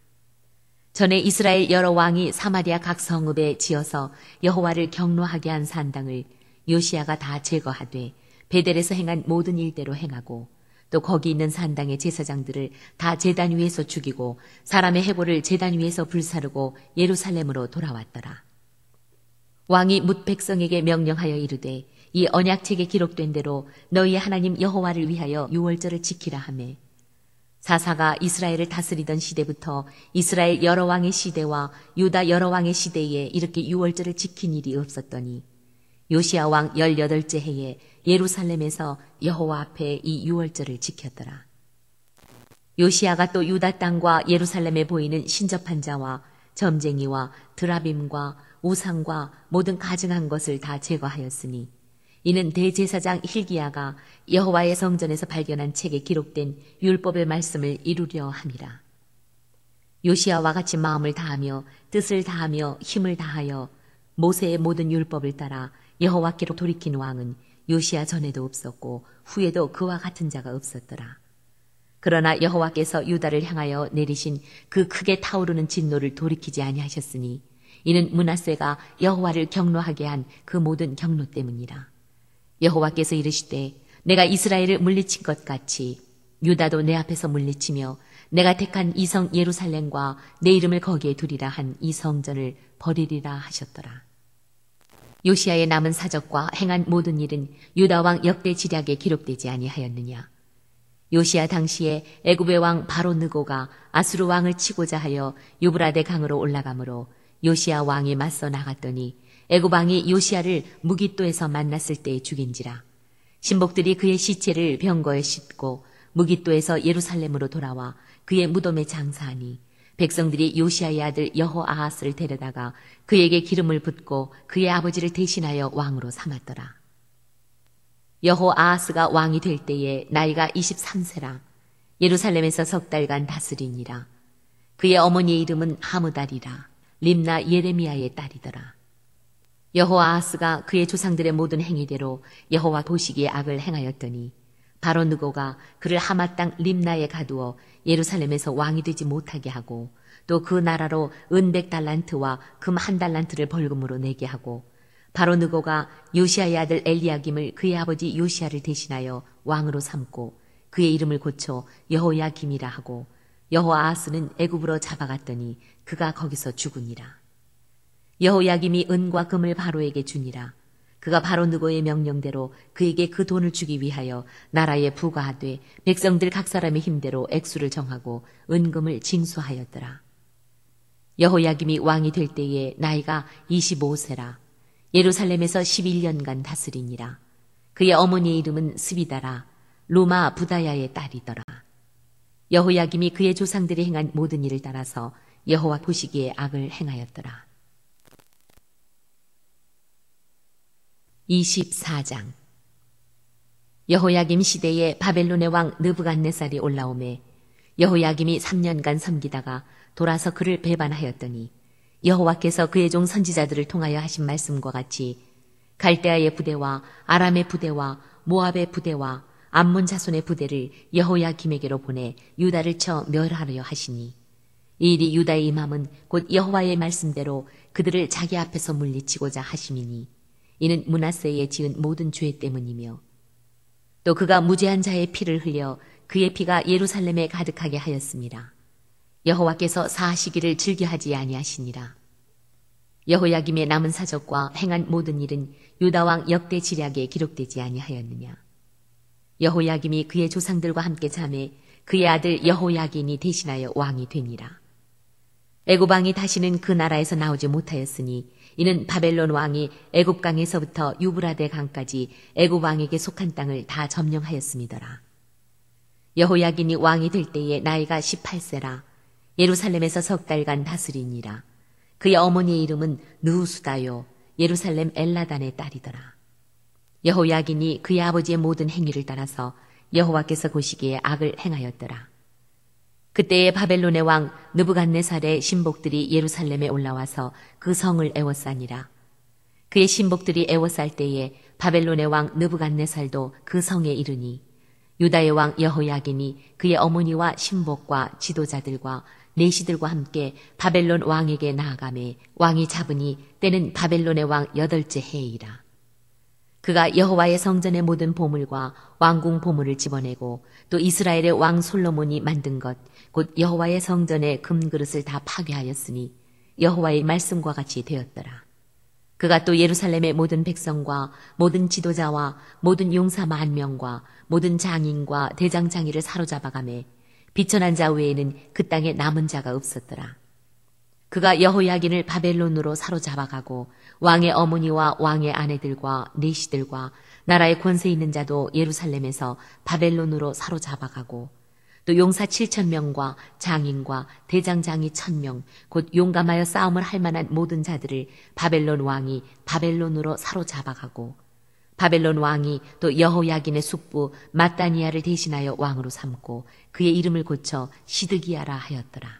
전에 이스라엘 여러 왕이 사마리아 각 성읍에 지어서 여호와를 경노하게 한 산당을 요시아가 다 제거하되 베델에서 행한 모든 일대로 행하고 또 거기 있는 산당의 제사장들을 다 제단 위에서 죽이고 사람의 해골을 제단 위에서 불사르고 예루살렘으로 돌아왔더라. 왕이 뭇 백성에게 명령하여 이르되 이 언약책에 기록된 대로 너희의 하나님 여호와를 위하여 유월절을 지키라 하매 사사가 이스라엘을 다스리던 시대부터 이스라엘 여러 왕의 시대와 유다 여러 왕의 시대에 이렇게 유월절을 지킨 일이 없었더니 요시아 왕 18째 해에 예루살렘에서 여호와 앞에 이 유월절을 지켰더라. 요시아가 또 유다 땅과 예루살렘에 보이는 신접한 자와 점쟁이와 드라빔과 우상과 모든 가증한 것을 다 제거하였으니 이는 대제사장 hil기야가 여호와의 성전에서 발견한 책에 기록된 율법의 말씀을 이루려 함이라. 요시아와 같이 마음을 다하며 뜻을 다하며 힘을 다하여 모세의 모든 율법을 따라 여호와께로 돌이킨 왕은 요시아 전에도 없었고 후에도 그와 같은 자가 없었더라. 그러나 여호와께서 유다를 향하여 내리신 그 크게 타오르는 진노를 돌이키지 아니하셨으니 이는 므낫세가 여호와를 경노하게 한 그 모든 경노 때문이라. 여호와께서 이르시되 내가 이스라엘을 물리친 것 같이 유다도 내 앞에서 물리치며 내가 택한 이 성 예루살렘과 내 이름을 거기에 두리라 한 이 성전을 버리리라 하셨더라. 요시아의 남은 사적과 행한 모든 일은 유다 왕 역대 지략에 기록되지 아니하였느냐. 요시아 당시에 애굽의 왕 바로 느고가 아수르 왕을 치고자 하여 유브라데 강으로 올라가므로 요시아 왕이 맞서 나갔더니 애굽 왕이 요시아를 무깃도에서 만났을 때에 죽인지라. 신복들이 그의 시체를 병거에 싣고 무깃도에서 예루살렘으로 돌아와 그의 무덤에 장사하니 백성들이 요시아의 아들 여호아하스를 데려다가 그에게 기름을 붓고 그의 아버지를 대신하여 왕으로 삼았더라. 여호아하스가 왕이 될 때에 나이가 23세라. 예루살렘에서 석 달간 다스리니라. 그의 어머니의 이름은 하무달이라. 림나 예레미야의 딸이더라. 여호아하스가 그의 조상들의 모든 행위대로 여호와 보시기에 악을 행하였더니 바로 느고가 그를 하마 땅 림나에 가두어 예루살렘에서 왕이 되지 못하게 하고 또 그 나라로 은 100달란트와 금 1달란트를 벌금으로 내게 하고 바로 느고가 요시아의 아들 엘리야김을 그의 아버지 요시아를 대신하여 왕으로 삼고 그의 이름을 고쳐 여호야김이라 하고 여호아하스는 애굽으로 잡아갔더니 그가 거기서 죽으니라. 여호야김이 은과 금을 바로에게 주니라. 그가 바로 느고의 명령대로 그에게 그 돈을 주기 위하여 나라에 부과하되 백성들 각 사람의 힘대로 액수를 정하고 은금을 징수하였더라. 여호야김이 왕이 될 때에 나이가 25세라. 예루살렘에서 11년간 다스리니라. 그의 어머니의 이름은 스비다라. 루마 부다야의 딸이더라. 여호야김이 그의 조상들이 행한 모든 일을 따라서 여호와 보시기에 악을 행하였더라. 24장. 여호야김 시대에 바벨론의 왕 느부갓네살이 올라오매 여호야김이 3년간 섬기다가 돌아서 그를 배반하였더니 여호와께서 그의 종 선지자들을 통하여 하신 말씀과 같이 갈대아의 부대와 아람의 부대와 모압의 부대와 암몬 자손의 부대를 여호야김에게로 보내 유다를 쳐 멸하려 하시니 이 일이 유다의 임함은 곧 여호와의 말씀대로 그들을 자기 앞에서 물리치고자 하심이니 이는 므낫세에 지은 모든 죄 때문이며 또 그가 무죄한 자의 피를 흘려 그의 피가 예루살렘에 가득하게 하였습니다. 여호와께서 사하시기를 즐겨하지 아니하시니라. 여호야김의 남은 사적과 행한 모든 일은 유다왕 역대 지략에 기록되지 아니하였느냐. 여호야김이 그의 조상들과 함께 잠에 그의 아들 여호야긴이 대신하여 왕이 되니라. 애굽왕이 다시는 그 나라에서 나오지 못하였으니 이는 바벨론 왕이 애굽강에서부터 유브라데 강까지 애굽왕에게 속한 땅을 다 점령하였음이더라. 여호야긴이 왕이 될 때에 나이가 18세라 예루살렘에서 석 달간 다스리니라. 그의 어머니의 이름은 느우수다요 예루살렘 엘라단의 딸이더라. 여호야긴이 그의 아버지의 모든 행위를 따라서 여호와께서 보시기에 악을 행하였더라. 그때에 바벨론의 왕 느부갓네살의 신복들이 예루살렘에 올라와서 그 성을 애워싸니라. 그의 신복들이 애워쌀 때에 바벨론의 왕 느부갓네살도 그 성에 이르니 유다의 왕 여호야긴이 그의 어머니와 신복과 지도자들과 내시들과 함께 바벨론 왕에게 나아가매 왕이 잡으니 때는 바벨론의 왕 8째 해이라. 그가 여호와의 성전의 모든 보물과 왕궁 보물을 집어내고 또 이스라엘의 왕 솔로몬이 만든 것 곧 여호와의 성전의 금그릇을 다 파괴하였으니 여호와의 말씀과 같이 되었더라. 그가 또 예루살렘의 모든 백성과 모든 지도자와 모든 용사 10,000명과 모든 장인과 대장장이를 사로잡아가매 비천한 자 외에는 그 땅에 남은 자가 없었더라. 그가 여호야긴을 바벨론으로 사로잡아가고 왕의 어머니와 왕의 아내들과 내시들과 나라의 권세 있는 자도 예루살렘에서 바벨론으로 사로잡아가고 또 용사 7,000명과 장인과 대장장이 1,000명 곧 용감하여 싸움을 할 만한 모든 자들을 바벨론 왕이 바벨론으로 사로잡아가고 바벨론 왕이 또 여호야긴의 숙부 마따니아를 대신하여 왕으로 삼고 그의 이름을 고쳐 시드기야라 하였더라.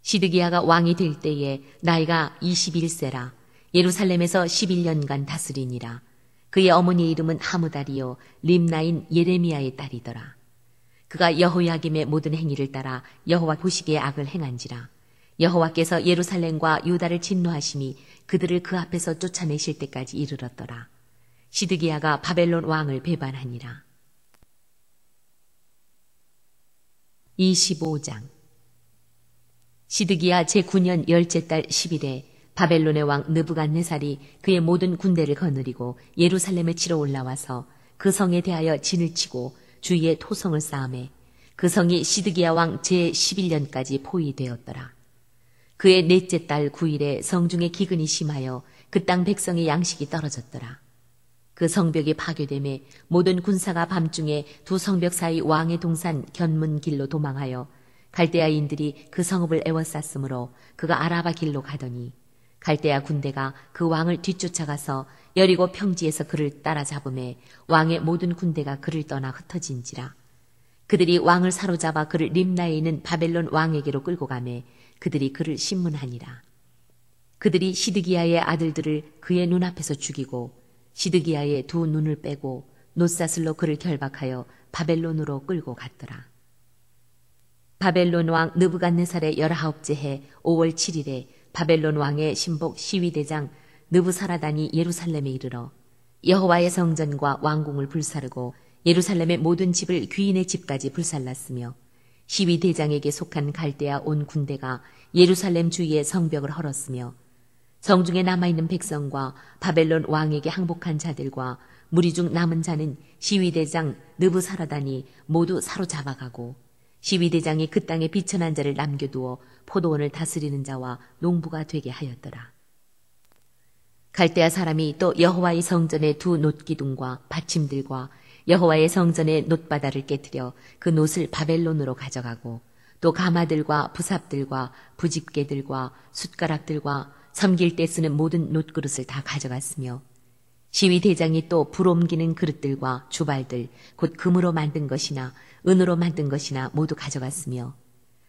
시드기야가 왕이 될 때에 나이가 21세라 예루살렘에서 11년간 다스리니라. 그의 어머니의 이름은 하무달이요 림나인 예레미야의 딸이더라. 그가 여호야김의 모든 행위를 따라 여호와 보시기에 악을 행한지라. 여호와께서 예루살렘과 유다를 진노하심이 그들을 그 앞에서 쫓아내실 때까지 이르렀더라. 시드기야가 바벨론 왕을 배반하니라. 25장. 시드기야 제9년 10째 달 10일에 바벨론의 왕 느부갓네살이 그의 모든 군대를 거느리고 예루살렘에 치러 올라와서 그 성에 대하여 진을 치고 주위에 토성을 쌓음에 그 성이 시드기야 왕 제11년까지 포위되었더라. 그의 넷째 달 9일에 성중에 기근이 심하여 그 땅 백성의 양식이 떨어졌더라. 그 성벽이 파괴되매 모든 군사가 밤중에 두 성벽 사이 왕의 동산 견문 길로 도망하여 갈대아인들이 그 성읍을 애워쌌으므로 그가 아라바 길로 가더니 갈대아 군대가 그 왕을 뒤쫓아가서 여리고 평지에서 그를 따라잡음에 왕의 모든 군대가 그를 떠나 흩어진지라. 그들이 왕을 사로잡아 그를 림나에 있는 바벨론 왕에게로 끌고 가매 그들이 그를 신문하니라. 그들이 시드기야의 아들들을 그의 눈앞에서 죽이고 시드기야의 두 눈을 빼고 놋사슬로 그를 결박하여 바벨론으로 끌고 갔더라. 바벨론 왕 느부갓네살의 19째 해 5월 7일에 바벨론 왕의 신복 시위대장 느부사라단이 예루살렘에 이르러 여호와의 성전과 왕궁을 불사르고 예루살렘의 모든 집을 귀인의 집까지 불살랐으며 시위대장에게 속한 갈대아 온 군대가 예루살렘 주위의 성벽을 헐었으며 성중에 남아있는 백성과 바벨론 왕에게 항복한 자들과 무리 중 남은 자는 시위대장 느부사라단이 모두 사로잡아가고 시위대장이 그 땅에 비천한 자를 남겨두어 포도원을 다스리는 자와 농부가 되게 하였더라. 갈대아 사람이 또 여호와의 성전의 두 놋기둥과 받침들과 여호와의 성전의 놋바다를 깨뜨려 그 놋을 바벨론으로 가져가고 또 가마들과 부삽들과 부집개들과 숟가락들과 섬길 때 쓰는 모든 놋그릇을 다 가져갔으며 시위 대장이 또 불옮기는 그릇들과 주발들, 곧 금으로 만든 것이나 은으로 만든 것이나 모두 가져갔으며,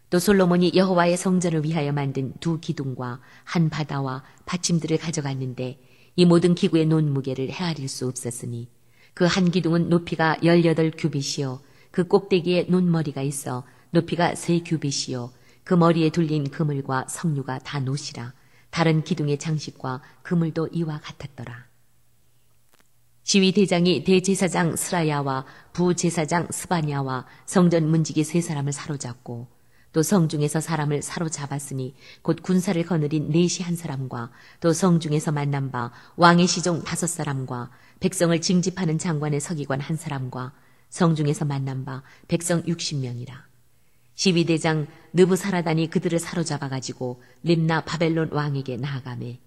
또 솔로몬이 여호와의 성전을 위하여 만든 2 기둥과 한 바다와 받침들을 가져갔는데, 이 모든 기구의 논무게를 헤아릴 수 없었으니, 그 한 기둥은 높이가 18규빗이요, 그 꼭대기에 논머리가 있어 높이가 3규빗이요, 그 머리에 둘린 그물과 석류가 다 노시라. 다른 기둥의 장식과 그물도 이와 같았더라. 시위 대장이 대제사장 스라야와 부제사장 스바냐와 성전 문지기 3사람을 사로잡고, 또 성중에서 사람을 사로잡았으니 곧 군사를 거느린 넷이 한 사람과, 또 성중에서 만난 바 왕의 시종 5사람과, 백성을 징집하는 장관의 서기관 1사람과, 성중에서 만난 바 백성 60명이라. 시위대장 느부사라단이 그들을 사로잡아가지고 림나 바벨론 왕에게 나아가매,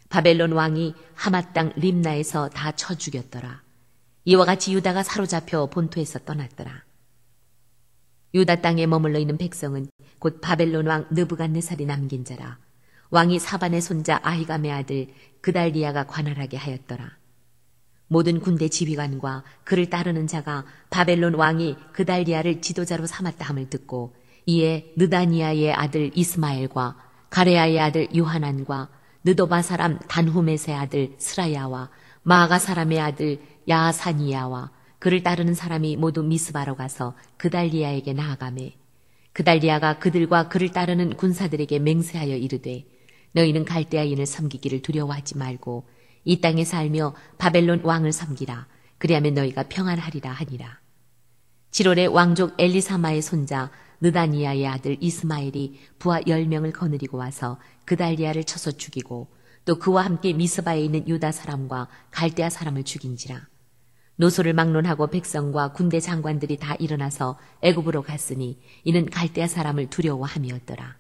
바벨론 왕이 하맛 땅 림나에서 다 쳐 죽였더라. 이와 같이 유다가 사로잡혀 본토에서 떠났더라. 유다 땅에 머물러 있는 백성은 곧 바벨론 왕 느부갓네살이 남긴 자라. 왕이 사반의 손자 아히감의 아들 그달리아가 관할하게 하였더라. 모든 군대 지휘관과 그를 따르는 자가 바벨론 왕이 그달리아를 지도자로 삼았다 함을 듣고, 이에 느다니아의 아들 이스마엘과 가레아의 아들 요하난과 느도바 사람 단후메스의 아들 스라야와 마아가 사람의 아들 야사니야와 그를 따르는 사람이 모두 미스바로 가서 그달리아에게 나아가매, 그달리아가 그들과 그를 따르는 군사들에게 맹세하여 이르되, 너희는 갈대아인을 섬기기를 두려워하지 말고 이 땅에 살며 바벨론 왕을 섬기라. 그리하면 너희가 평안하리라 하니라. 7월에 왕족 엘리사마의 손자 느다니아의 아들 이스마엘이 부하 10명을 거느리고 와서 그달리아를 쳐서 죽이고, 또 그와 함께 미스바에 있는 유다 사람과 갈대아 사람을 죽인지라. 노소를 막론하고 백성과 군대 장관들이 다 일어나서 애굽으로 갔으니 이는 갈대아 사람을 두려워함이었더라.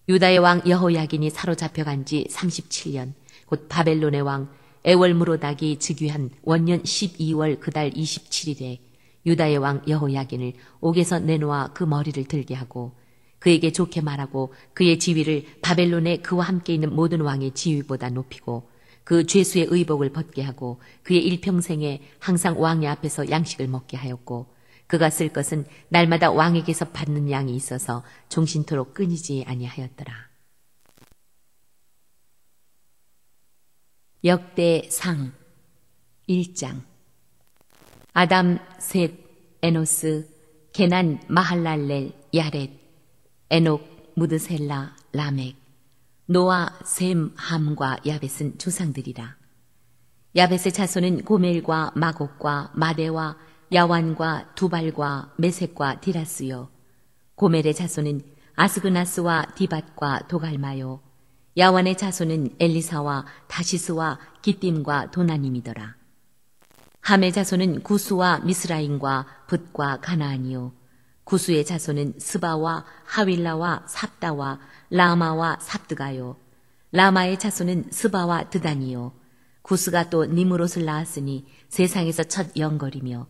유다의 왕 여호야긴이 사로잡혀간 지 37년, 곧 바벨론의 왕 에월무로닥이 즉위한 원년 12월 그달 27일에 유다의 왕 여호야긴을 옥에서 내놓아 그 머리를 들게 하고, 그에게 좋게 말하고 그의 지위를 바벨론의 그와 함께 있는 모든 왕의 지위보다 높이고, 그 죄수의 의복을 벗게 하고 그의 일평생에 항상 왕의 앞에서 양식을 먹게 하였고, 그가 쓸 것은 날마다 왕에게서 받는 양이 있어서 종신토록 끊이지 아니하였더라. 역대상 1장. 아담, 셋, 에노스, 게난, 마할랄렐, 야렛, 에녹, 무드셀라, 라멕, 노아, 셈, 함과 야벳은 조상들이라. 야벳의 자손은 고멜과 마곡과 마데와 야완과 두발과 메색과 디라스요. 고멜의 자손은 아스그나스와 디밧과 도갈마요. 야완의 자손은 엘리사와 다시스와 기띔과 도나님이더라. 함의 자손은 구수와 미스라임과 붓과 가나안이요. 구수의 자손은 스바와 하윌라와 삽다와 라마와 삽드가요. 라마의 자손은 스바와 드단이요. 구스가 또 니므롯을 낳았으니 세상에서 첫 영걸이며,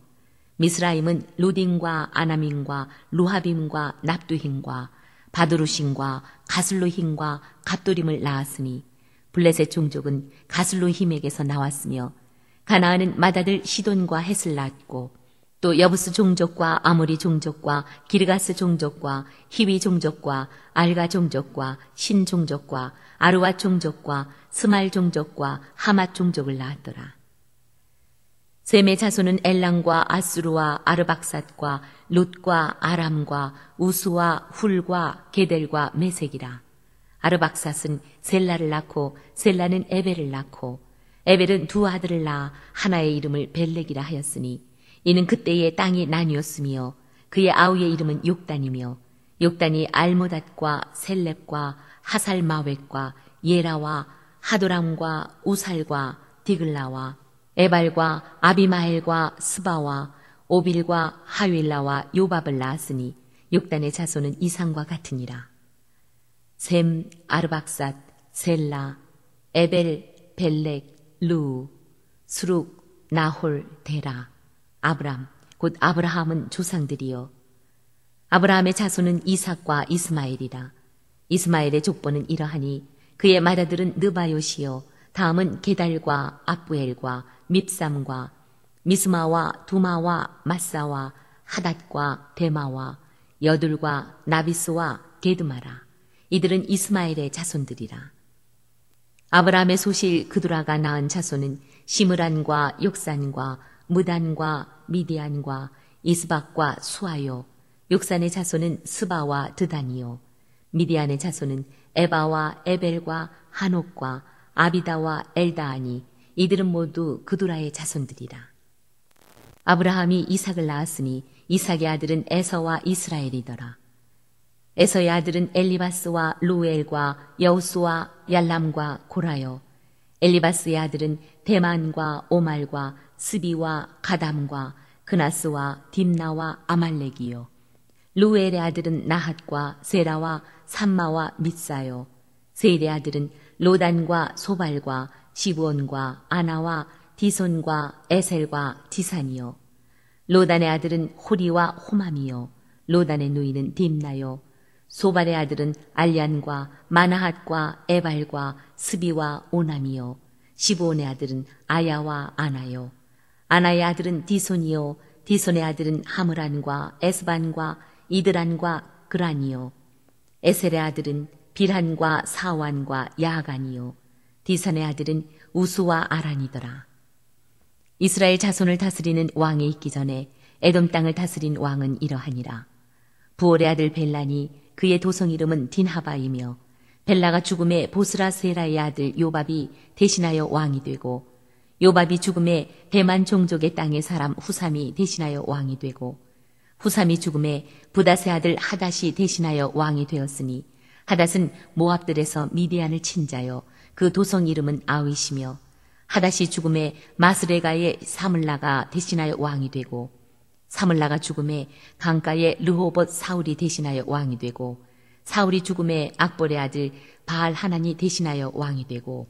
미스라임은 루딘과 아나민과 루하빔과 납두힘과 바두루신과 가슬루힘과 갑도림을 낳았으니, 블레셋 종족은 가슬루힘에게서 나왔으며, 가나안은 맏아들 시돈과 헷을 낳았고, 또 여부스 종족과 아모리 종족과 기르가스 종족과 히위 종족과 알가 종족과 신 종족과 아르와 종족과 스말 종족과 하맛 종족을 낳았더라. 셈의 자손은 엘랑과 아수르와 아르박삿과 롯과 아람과 우수와 훌과 게델과 메색이라. 아르박삿은 셀라를 낳고 셀라는 에벨을 낳고 에벨은 2 아들을 낳아 하나의 이름을 벨렉이라 하였으니, 이는 그때의 땅이 나뉘었으며 그의 아우의 이름은 욕단이며, 욕단이 알모닷과 셀렙과 하살마웻과 예라와 하도람과 우살과 디글라와 에발과 아비마엘과 스바와 오빌과 하윌라와 요밥을 낳았으니, 욕단의 자손은 이상과 같으니라. 셈, 아르박삿, 셀라, 에벨, 벨렉, 루, 수룩, 나홀, 데라, 아브람, 곧 아브라함은 조상들이요. 아브라함의 자손은 이삭과 이스마엘이라. 이스마엘의 족보는 이러하니, 그의 맏아들은 느바요시요, 다음은 게달과 압부엘과 밉삼과 미스마와 두마와 마사와 하닷과 데마와 여둘과 나비스와 게드마라. 이들은 이스마엘의 자손들이라. 아브라함의 소실 그두라가 낳은 자손은 시므란과 욕산과 무단과 미디안과 이스박과 수아요. 욕산의 자손은 스바와 드단이요. 미디안의 자손은 에바와 에벨과 한옥과 아비다와 엘다하니 이들은 모두 그두라의 자손들이라. 아브라함이 이삭을 낳았으니 이삭의 아들은 에서와 이스라엘이더라. 에서의 아들은 엘리바스와 루엘과 여우스와 얄람과 고라요. 엘리바스의 아들은 대만과 오말과 스비와 가담과 그나스와 딥나와 아말렉이요. 루엘의 아들은 나핫과 세라와 삼마와 mit사요. 세일의 아들은 로단과 소발과 시브온과 아나와 디손과 에셀과 디산이요. 로단의 아들은 호리와 호맘이요. 로단의 누이는 딥나요. 소발의 아들은 알얀과 마나핫과 에발과 스비와 오남이요. 시브온의 아들은 아야와 아나요. 아나의 아들은 디손이요. 디손의 아들은 하므란과 에스반과 이드란과 그란이요. 에셀의 아들은 빌한과 사완과 야간이요. 디산의 아들은 우수와 아란이더라. 이스라엘 자손을 다스리는 왕이 있기 전에 에돔 땅을 다스린 왕은 이러하니라. 부올의 아들 벨란이 그의 도성 이름은 딘하바이며 벨라가 죽음에 보스라 세라의 아들 요밥이 대신하여 왕이 되고 요밥이 죽음에 대만 종족의 땅의 사람 후삼이 대신하여 왕이 되고 후삼이 죽음에 부닷의 아들 하닷이 대신하여 왕이 되었으니 하닷은 모압들에서 미디안을 친 자요 그 도성 이름은 아윗이며 하닷이 죽음에 마스레가의 사물라가 대신하여 왕이 되고 사물라가 죽음에 강가의 르호봇 사울이 대신하여 왕이 되고 사울이 죽음에 악볼의 아들 바알 하난이 대신하여 왕이 되고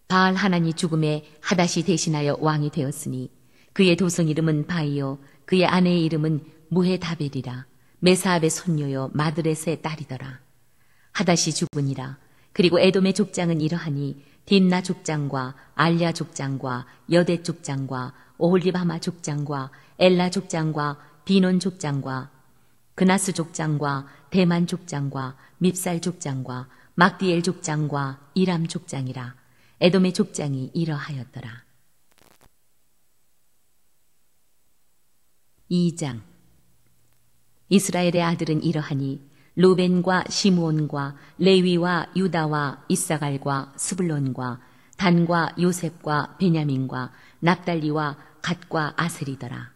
바알 하난이 죽음에 하닷이 대신하여 왕이 되었으니 그의 도성 이름은 바이요 그의 아내의 이름은 무헤다벨이라. 메사압의 손녀요 마드렛의 딸이더라. 하닷이 죽으니라. 그리고 에돔의 족장은 이러하니 딥나 족장과 알랴 족장과 여대 족장과 오홀리바마 족장과 엘라 족장과 비논 족장과 그나스 족장과 대만 족장과 밉살 족장과 막디엘 족장과 이람 족장이라. 에돔의 족장이 이러하였더라. 2장 이스라엘의 아들은 이러하니 루벤과 시므온과 레위와 유다와 이사갈과 스불론과 단과 요셉과 베냐민과 납달리와 갓과 아셀이더라.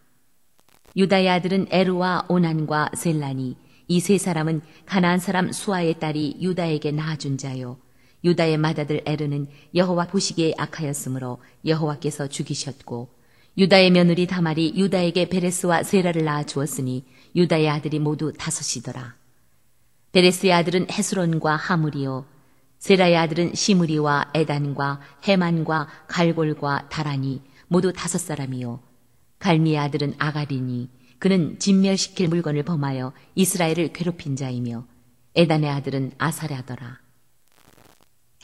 유다의 아들은 에르와 오난과 셀라니 이 세 사람은 가나안 사람 수아의 딸이 유다에게 낳아준 자요. 유다의 맏아들 에르는 여호와 보시기에 악하였으므로 여호와께서 죽이셨고 유다의 며느리 다말이 유다에게 베레스와 세라를 낳아 주었으니 유다의 아들이 모두 5이더라. 베레스의 아들은 헤스론과 하물이요 세라의 아들은 시므리와 에단과 헤만과 갈골과 다라니 모두 5사람이요 갈미의 아들은 아가리니 그는 진멸시킬 물건을 범하여 이스라엘을 괴롭힌 자이며 에단의 아들은 아사랴더라.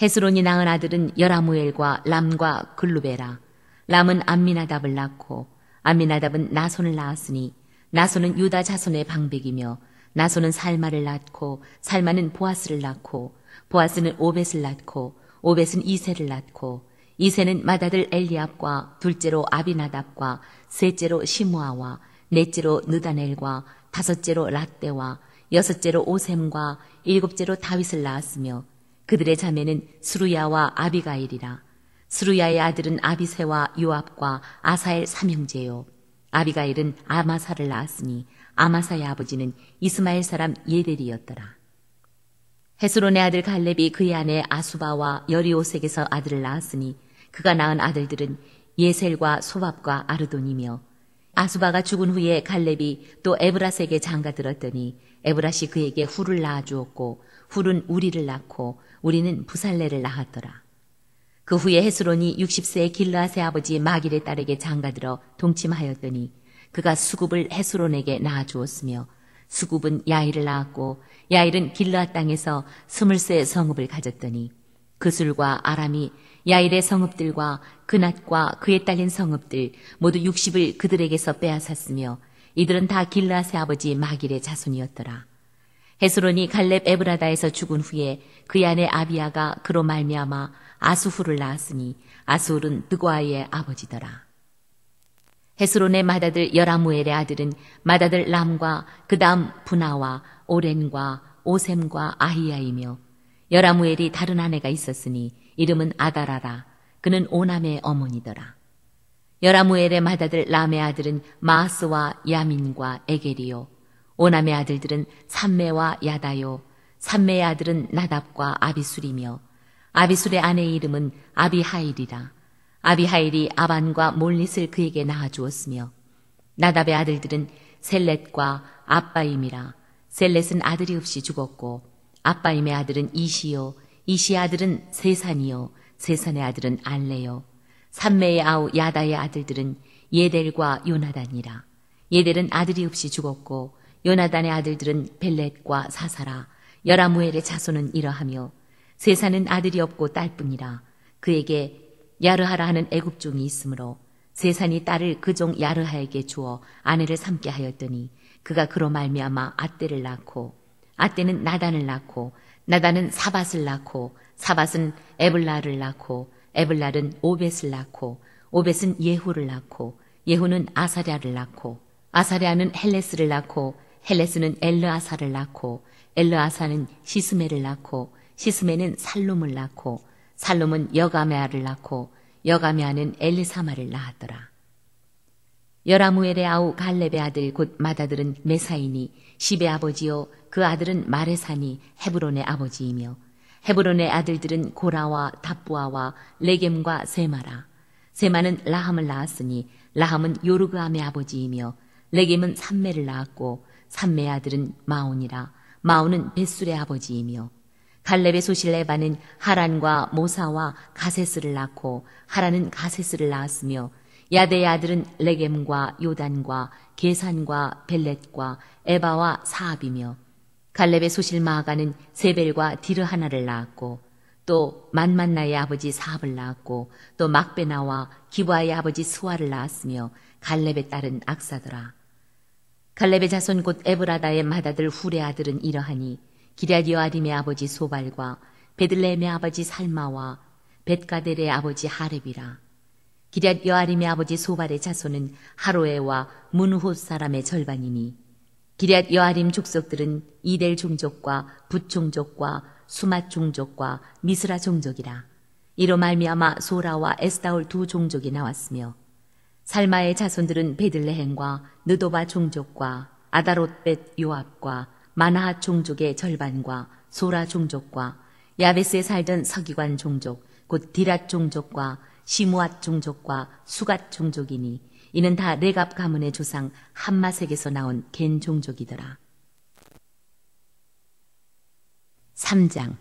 헤스론이 낳은 아들은 여라무엘과 람과 글루베라. 람은 암미나답을 낳고 암미나답은 나손을 낳았으니 나손은 유다 자손의 방백이며 나손은 살마를 낳고 살마는 보아스를 낳고 보아스는 오벳을 낳고 오벳은 이세를 낳고 이세는 맏아들 엘리압과 둘째로 아비나답과 셋째로 시므아와 넷째로 느다넬과 다섯째로 랏대와 여섯째로 오셈과 일곱째로 다윗을 낳았으며 그들의 자매는 스루야와 아비가일이라. 스루야의 아들은 아비세와 요압과 아사엘 3형제요. 아비가일은 아마사를 낳았으니 아마사의 아버지는 이스마엘 사람 예델이었더라. 헤스론의 아들 갈렙이 그의 아내 아수바와 여리오색에서 아들을 낳았으니 그가 낳은 아들들은 예셀과 소밥과 아르돈이며 아수바가 죽은 후에 갈렙이 또 에브라스에게 장가들었더니 에브라시 그에게 훌을 낳아주었고 훌은 우리를 낳고 우리는 부살레를 낳았더라. 그 후에 헤스론이 60세의 길르앗의 아버지 마길의 딸에게 장가들어 동침하였더니 그가 수굽을 헤스론에게 낳아주었으며 수굽은 야일을 낳았고 야일은 길르앗 땅에서 20세 성읍을 가졌더니 그술과 아람이 야일의 성읍들과 그낫과 그에 딸린 성읍들 모두 60을 그들에게서 빼앗았으며 이들은 다 길르앗의 아버지 마길의 자손이었더라. 헤스론이 갈렙 에브라다에서 죽은 후에 그의 아내 아비야가 그로 말미암아 아수훌을 낳았으니 아수훌은 느과의 아버지더라. 헤스론의 맏아들 여라무엘의 아들은 맏아들 람과 그 다음 분하와 오렌과 오셈과 아히야이며 여라무엘이 다른 아내가 있었으니 이름은 아다라라. 그는 오남의 어머니더라. 여라무엘의 맏아들 람의 아들은 마하스와 야민과 에겔이요. 오남의 아들들은 삼메와 야다요. 삼메의 아들은 나답과 아비술이며 아비술의 아내의 이름은 아비하일이라. 아비하일이 아반과 몰릿을 그에게 낳아주었으며 나답의 아들들은 셀렛과 아빠임이라. 셀렛은 아들이 없이 죽었고 아빠임의 아들은 이시요. 이시의 아들은 세산이요. 세산의 아들은 알레요. 삼메의 아우 야다의 아들들은 예델과 요나단이라. 예델은 아들이 없이 죽었고 요나단의 아들들은 벨렛과 사사라. 여라무엘의 자손은 이러하며 세산은 아들이 없고 딸뿐이라. 그에게 야르하라 하는 애굽종이 있으므로 세산이 딸을 그 종 야르하에게 주어 아내를 삼게 하였더니 그가 그로 말미암아 앗대를 낳고 앗대는 나단을 낳고 나단은 사밧을 낳고 사밧은 에블라를 낳고 에블랄은 오벳을 낳고 오벳은 예후를 낳고 예후는 아사랴를 낳고 아사랴는 헬레스를 낳고 헬레스는 엘르아사를 낳고 엘르아사는 시스메를 낳고 시스메는 살룸을 낳고 살룸은 여가메아를 낳고 여가메아는 엘리사마를 낳았더라. 여라무엘의 아우 갈렙의 아들 곧 맏아들은 메사이니 십의 아버지요 그 아들은 마레사니 헤브론의 아버지이며 헤브론의 아들들은 고라와 답부아와 레겜과 세마라. 세마는 라함을 낳았으니 라함은 요르그암의 아버지이며 레겜은 삼메를 낳았고 삼메의 아들은 마온이라. 마온은 벳술의 아버지이며 갈렙의 소실 에바는 하란과 모사와 가세스를 낳고 하란은 가세스를 낳았으며 야대의 아들은 레겜과 요단과 게산과 벨렛과 에바와 사압이며 갈렙의 소실 마아가는 세벨과 디르하나를 낳았고 또 만만나의 아버지 사압을 낳았고 또 막베나와 기브아의 아버지 스와를 낳았으며 갈렙의 딸은 악사더라. 갈렙의 자손 곧 에브라다의 맏아들 훌의 아들은 이러하니 기럇 여아림의 아버지 소발과 베들레헴의 아버지 살마와 벳가델의 아버지 하렙이라. 기럇 여아림의 아버지 소발의 자손은 하로에와 문훗 사람의 절반이니 기럇 여아림 족속들은 이델 종족과 붓 종족과 수맛 종족과 미스라 종족이라. 이로 말미암아 소라와 에스다올 두 종족이 나왔으며 살마의 자손들은 베들레헴과 느도바 종족과 아다롯벳 요압과 마나핫 종족의 절반과 소라 종족과 야베스에 살던 서기관 종족 곧 디랏 종족과 시무앗 종족과 수갓 종족이니 이는 다 레갑 가문의 조상 함마색에서 나온 겐 종족이더라. 3장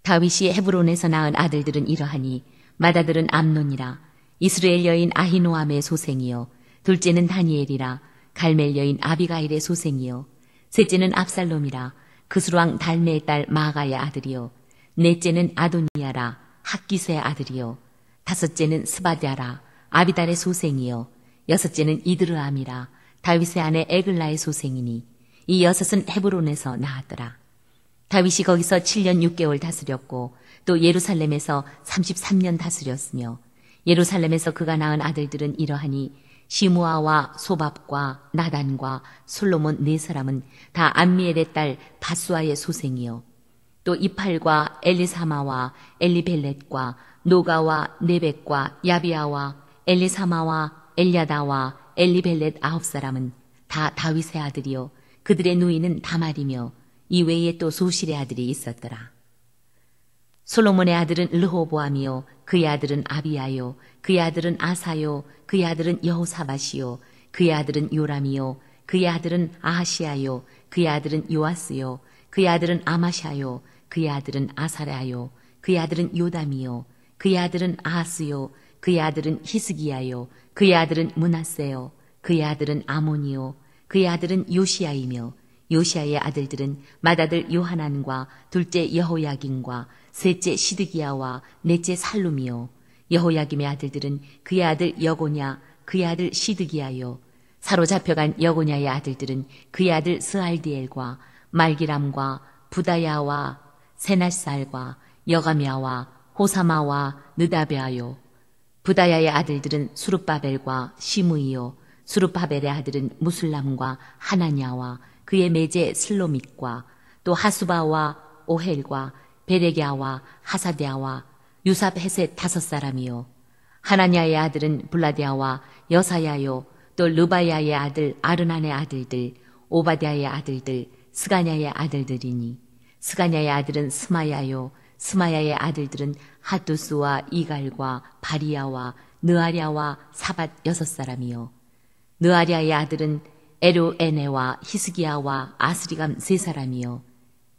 다윗이 헤브론에서 낳은 아들들은 이러하니 맏아들은 암논이라. 이스라엘 여인 아히노암의 소생이요 둘째는 다니엘이라. 갈멜 여인 아비가일의 소생이요 셋째는 압살롬이라. 그스루왕 달메의 딸 마가의 아들이요 넷째는 아도니아라. 학기스의 아들이요 다섯째는 스바디아라. 아비달의 소생이요 여섯째는 이드르암이라. 다윗의 아내 에글라의 소생이니 이 여섯은 헤브론에서 나았더라. 다윗이 거기서 7년 6개월 다스렸고 또 예루살렘에서 33년 다스렸으며 예루살렘에서 그가 낳은 아들들은 이러하니 시므아와 소밥과 나단과 솔로몬 네 사람은 다 암미엘의 딸 바수아의 소생이요 또 이팔과 엘리사마와 엘리벨렛과 노가와 네벡과 야비아와 엘리사마와 엘야다와 엘리벨렛 9사람은 다 다윗의 아들이요 그들의 누이는 다말이며 이 외에 또 소실의 아들이 있었더라. 솔로몬의 아들은 르호보암이요 그의 아들은 아비야요 그의 아들은 아사요 그의 아들은 여호사밧이요 그의 아들은 요람이요 그의 아들은 아하시야요 그의 아들은 요아스요 그의 아들은 아마샤요 그의 아들은 아사랴요 그의 아들은 요담이요 그의 아들은 아하스요 그의 아들은 히스기야요 그의 아들은 므낫세요 그의 아들은 아몬이요 그의 아들은 요시야이며 요시아의 아들들은 맏아들 요하난과 둘째 여호야긴과 셋째 시드기야와 넷째 살룸이요. 여호야김의 아들들은 그의 아들 여고냐, 그의 아들 시드기야요. 사로잡혀간 여고냐의 아들들은 그의 아들 스알디엘과 말기람과 부다야와 세낫살과 여가미아와 호사마와 느다베아요. 부다야의 아들들은 수룹바벨과 시므이요. 수룹바벨의 아들은 무술람과 하나냐와 그의 매제 슬로밋과 또 하수바와 오헬과 베레게아와 하사데아와 유삽헤셋 5사람이요. 하나냐의 아들은 블라데아와 여사야요. 또 르바야의 아들 아르난의 아들들, 오바댜의 아들들, 스가냐의 아들들이니 스가냐의 아들은 스마야요. 스마야의 아들들은 하투스와 이갈과 바리야와 느아랴와 사밧 6사람이요. 느아랴의 아들은 에료에네와 히스기야와 아스리감 3사람이요.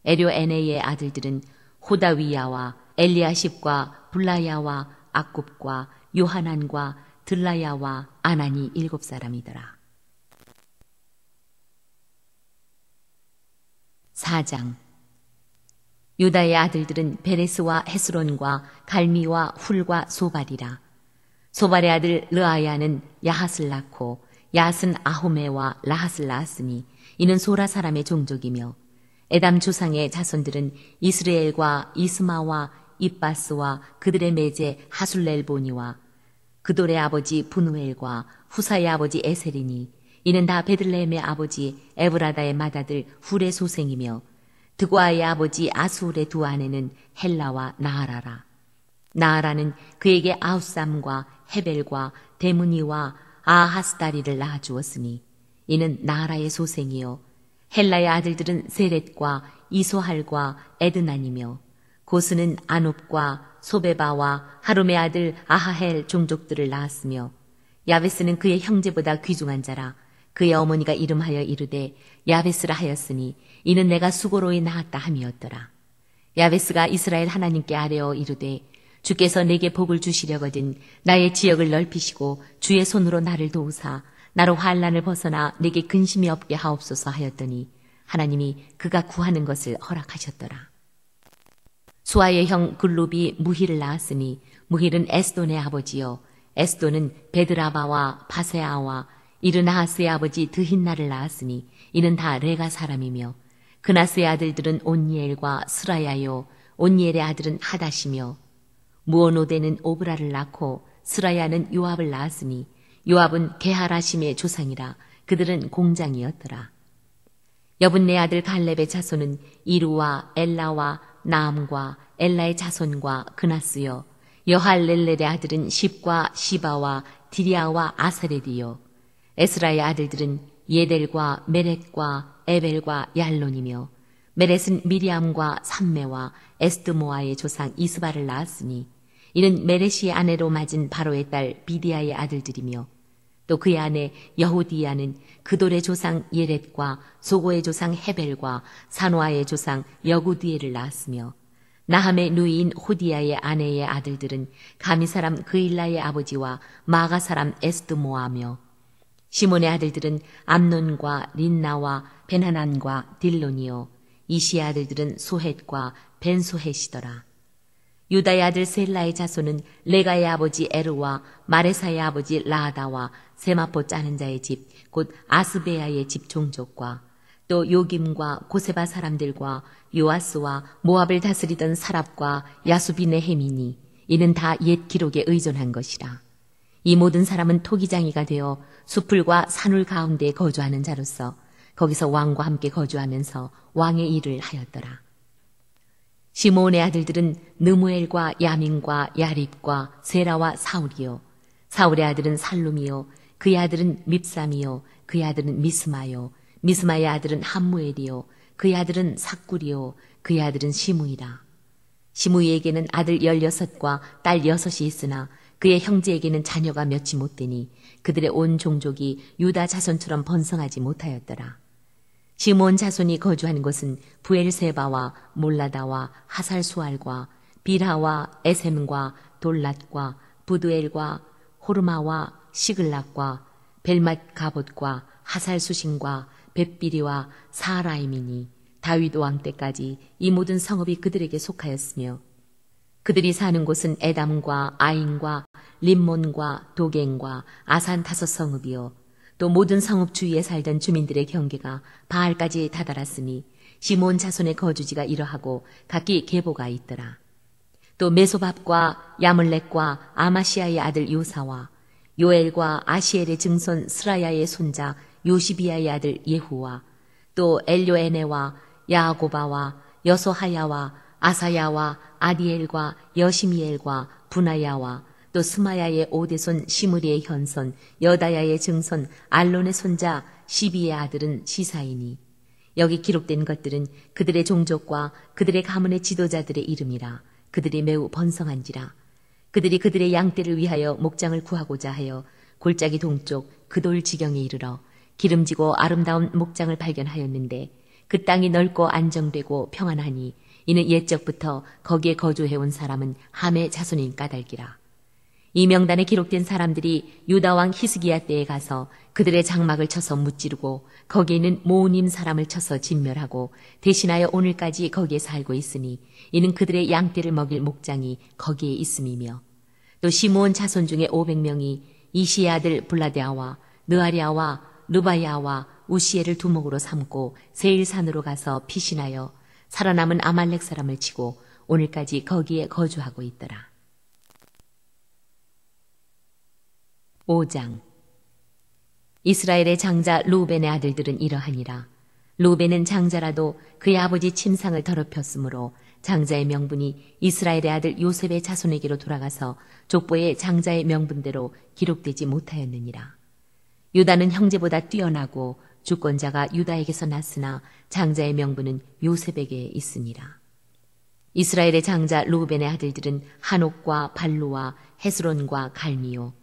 에료에네의 아들들은 호다위야와 엘리아십과 블라야와 악굽과 요하난과 들라야와 아난이 7사람이더라. 4장. 유다의 아들들은 베레스와 헤스론과 갈미와 훌과 소발이라. 소발의 아들 르아야는 야핫을 낳고 야핫은 아호메와 라핫을 낳았으니 이는 소라 사람의 종족이며 에담 조상의 자손들은 이스라엘과 이스마와 입바스와 그들의 매제 하술렐보니와 그돌의 아버지 분우엘과 후사의 아버지 에셀이니 이는 다 베들레헴의 아버지 에브라다의 맏아들 훌의 소생이며 드고아의 아버지 아수울의 두 아내는 헬라와 나하라라. 나하라는 그에게 아우쌈과 헤벨과 데무니와 아하스다리를 낳아주었으니 이는 나하라의 소생이요. 헬라의 아들들은 세렛과 이소할과 에드난이며 고스는 아눕과 소베바와 하룸의 아들 아하헬 종족들을 낳았으며 야베스는 그의 형제보다 귀중한 자라. 그의 어머니가 이름하여 이르되 야베스라 하였으니 이는 내가 수고로이 낳았다 함이었더라. 야베스가 이스라엘 하나님께 아뢰어 이르되 주께서 내게 복을 주시려거든 나의 지역을 넓히시고 주의 손으로 나를 도우사 나로 환난을 벗어나 내게 근심이 없게 하옵소서 하였더니 하나님이 그가 구하는 것을 허락하셨더라. 수아의 형 글룹이 무힐을 낳았으니 무힐은 에스돈의 아버지요. 에스돈은 베드라바와 바세아와 이르나하스의 아버지 드힌나를 낳았으니 이는 다 레가 사람이며 그나스의 아들들은 온니엘과 스라야요. 온니엘의 아들은 하다시며 무오노데는 오브라를 낳고 스라야는 요압을 낳았으니 요압은 게하라심의 조상이라. 그들은 공장이었더라. 여분네 아들 갈렙의 자손은 이루와 엘라와 나암과 엘라의 자손과 그나스요. 여할렐렐의 아들은 십과 시바와 디리아와 아사레디요. 에스라의 아들들은 예델과 메렛과 에벨과 얄론이며 메렛은 미리암과 삼메와 에스드모아의 조상 이스바를 낳았으니 이는 메렛이 아내로 맞은 바로의 딸 비디아의 아들들이며 또 그의 아내 여호디야는 그돌의 조상 예렛과 소고의 조상 헤벨과 사노아의 조상 여구디엘을 낳았으며 나함의 누이인 호디야의 아내의 아들들은 가미 사람 그일라의 아버지와 마가 사람 에스드모아며 시몬의 아들들은 암논과 린나와 벤하난과 딜론이요 이시의 아들들은 소헷과 벤소헷이더라. 유다의 아들 셀라의 자손은 레가의 아버지 에르와 마레사의 아버지 라하다와 세마포 짜는 자의 집 곧 아스베야의 집 종족과 또 요김과 고세바 사람들과 요아스와 모압을 다스리던 사랍과 야수비네헤미니 이는 다 옛 기록에 의존한 것이라. 이 모든 사람은 토기장이가 되어 수풀과 산울 가운데 거주하는 자로서 거기서 왕과 함께 거주하면서 왕의 일을 하였더라. 시므온의 아들들은 느무엘과 야민과 야립과 세라와 사울이요. 사울의 아들은 살룸이요. 그의 아들은 밉삼이요. 그의 아들은 미스마요. 미스마의 아들은 함무엘이요. 그의 아들은 삭굴이요. 그의 아들은 시므이라. 시므이에게는 아들 16과 딸 6이 있으나 그의 형제에게는 자녀가 몇이 못 되니 그들의 온 종족이 유다 자손처럼 번성하지 못하였더라. 시므온 자손이 거주하는 곳은 부엘세바와 몰라다와 하살수알과 빌하와 에셈과 돌랏과 부두엘과 호르마와 시글락과 벨맛 가봇과 하살수신과 벳비리와 사라임이니 다윗 왕 때까지 이 모든 성읍이 그들에게 속하였으며 그들이 사는 곳은 에담과 아인과 림몬과 도겐과 아산 5성읍이요 또 모든 성읍 주위에 살던 주민들의 경계가 바알까지 다다랐으니 시몬 자손의 거주지가 이러하고 각기 계보가 있더라. 또 메소밥과 야물렉과 아마시아의 아들 요사와 요엘과 아시엘의 증손 스라야의 손자 요시비야의 아들 예후와 또 엘요에네와 야고바와 여소하야와 아사야와 아디엘과 여시미엘과 분하야와 또 스마야의 오대손 시므리의 현손 여다야의 증손 알론의 손자 시비의 아들은 시사이니 여기 기록된 것들은 그들의 종족과 그들의 가문의 지도자들의 이름이라. 그들이 매우 번성한지라. 그들이 그들의 양떼를 위하여 목장을 구하고자 하여 골짜기 동쪽 그돌 지경에 이르러 기름지고 아름다운 목장을 발견하였는데 그 땅이 넓고 안정되고 평안하니 이는 옛적부터 거기에 거주해온 사람은 함의 자손인 까닭이라. 이 명단에 기록된 사람들이 유다 왕 히스기야 때에 가서 그들의 장막을 쳐서 무찌르고 거기에 있는 모우님 사람을 쳐서 진멸하고 대신하여 오늘까지 거기에 살고 있으니 이는 그들의 양떼를 먹일 목장이 거기에 있음이며 또 시므온 자손 중에 500명이 이시의 아들 블라데아와 느아리아와 르바야와 우시엘을 두목으로 삼고 세일산으로 가서 피신하여 살아남은 아말렉 사람을 치고 오늘까지 거기에 거주하고 있더라. 5장 이스라엘의 장자 루벤의 아들들은 이러하니라. 루벤은 장자라도 그의 아버지 침상을 더럽혔으므로 장자의 명분이 이스라엘의 아들 요셉의 자손에게로 돌아가서 족보의 장자의 명분대로 기록되지 못하였느니라. 유다는 형제보다 뛰어나고 주권자가 유다에게서 났으나 장자의 명분은 요셉에게 있으니라. 이스라엘의 장자 루벤의 아들들은 한옥과 발루와 헤스론과 갈미요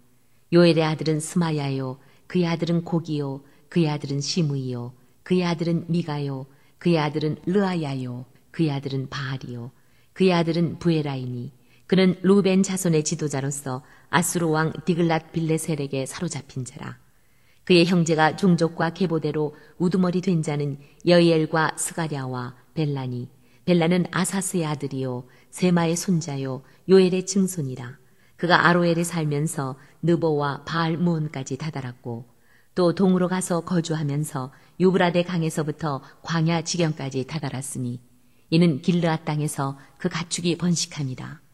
요엘의 아들은 스마야요 그의 아들은 고기요 그의 아들은 시므이요 그의 아들은 미가요 그의 아들은 르아야요 그의 아들은 바알이요 그의 아들은 부에라이니 그는 루벤 자손의 지도자로서 아수르 왕 디글랏 빌레셀에게 사로잡힌 자라. 그의 형제가 종족과 계보대로 우두머리 된 자는 여이엘과 스가랴와 벨라니 벨라는 아사스의 아들이요 세마의 손자요 요엘의 증손이라. 그가 아로엘에 살면서 느보와 바알무온까지 다다랐고 또 동으로 가서 거주하면서 유브라데 강에서부터 광야 지경까지 다다랐으니 이는 길르앗 땅에서 그 가축이 번식함이라.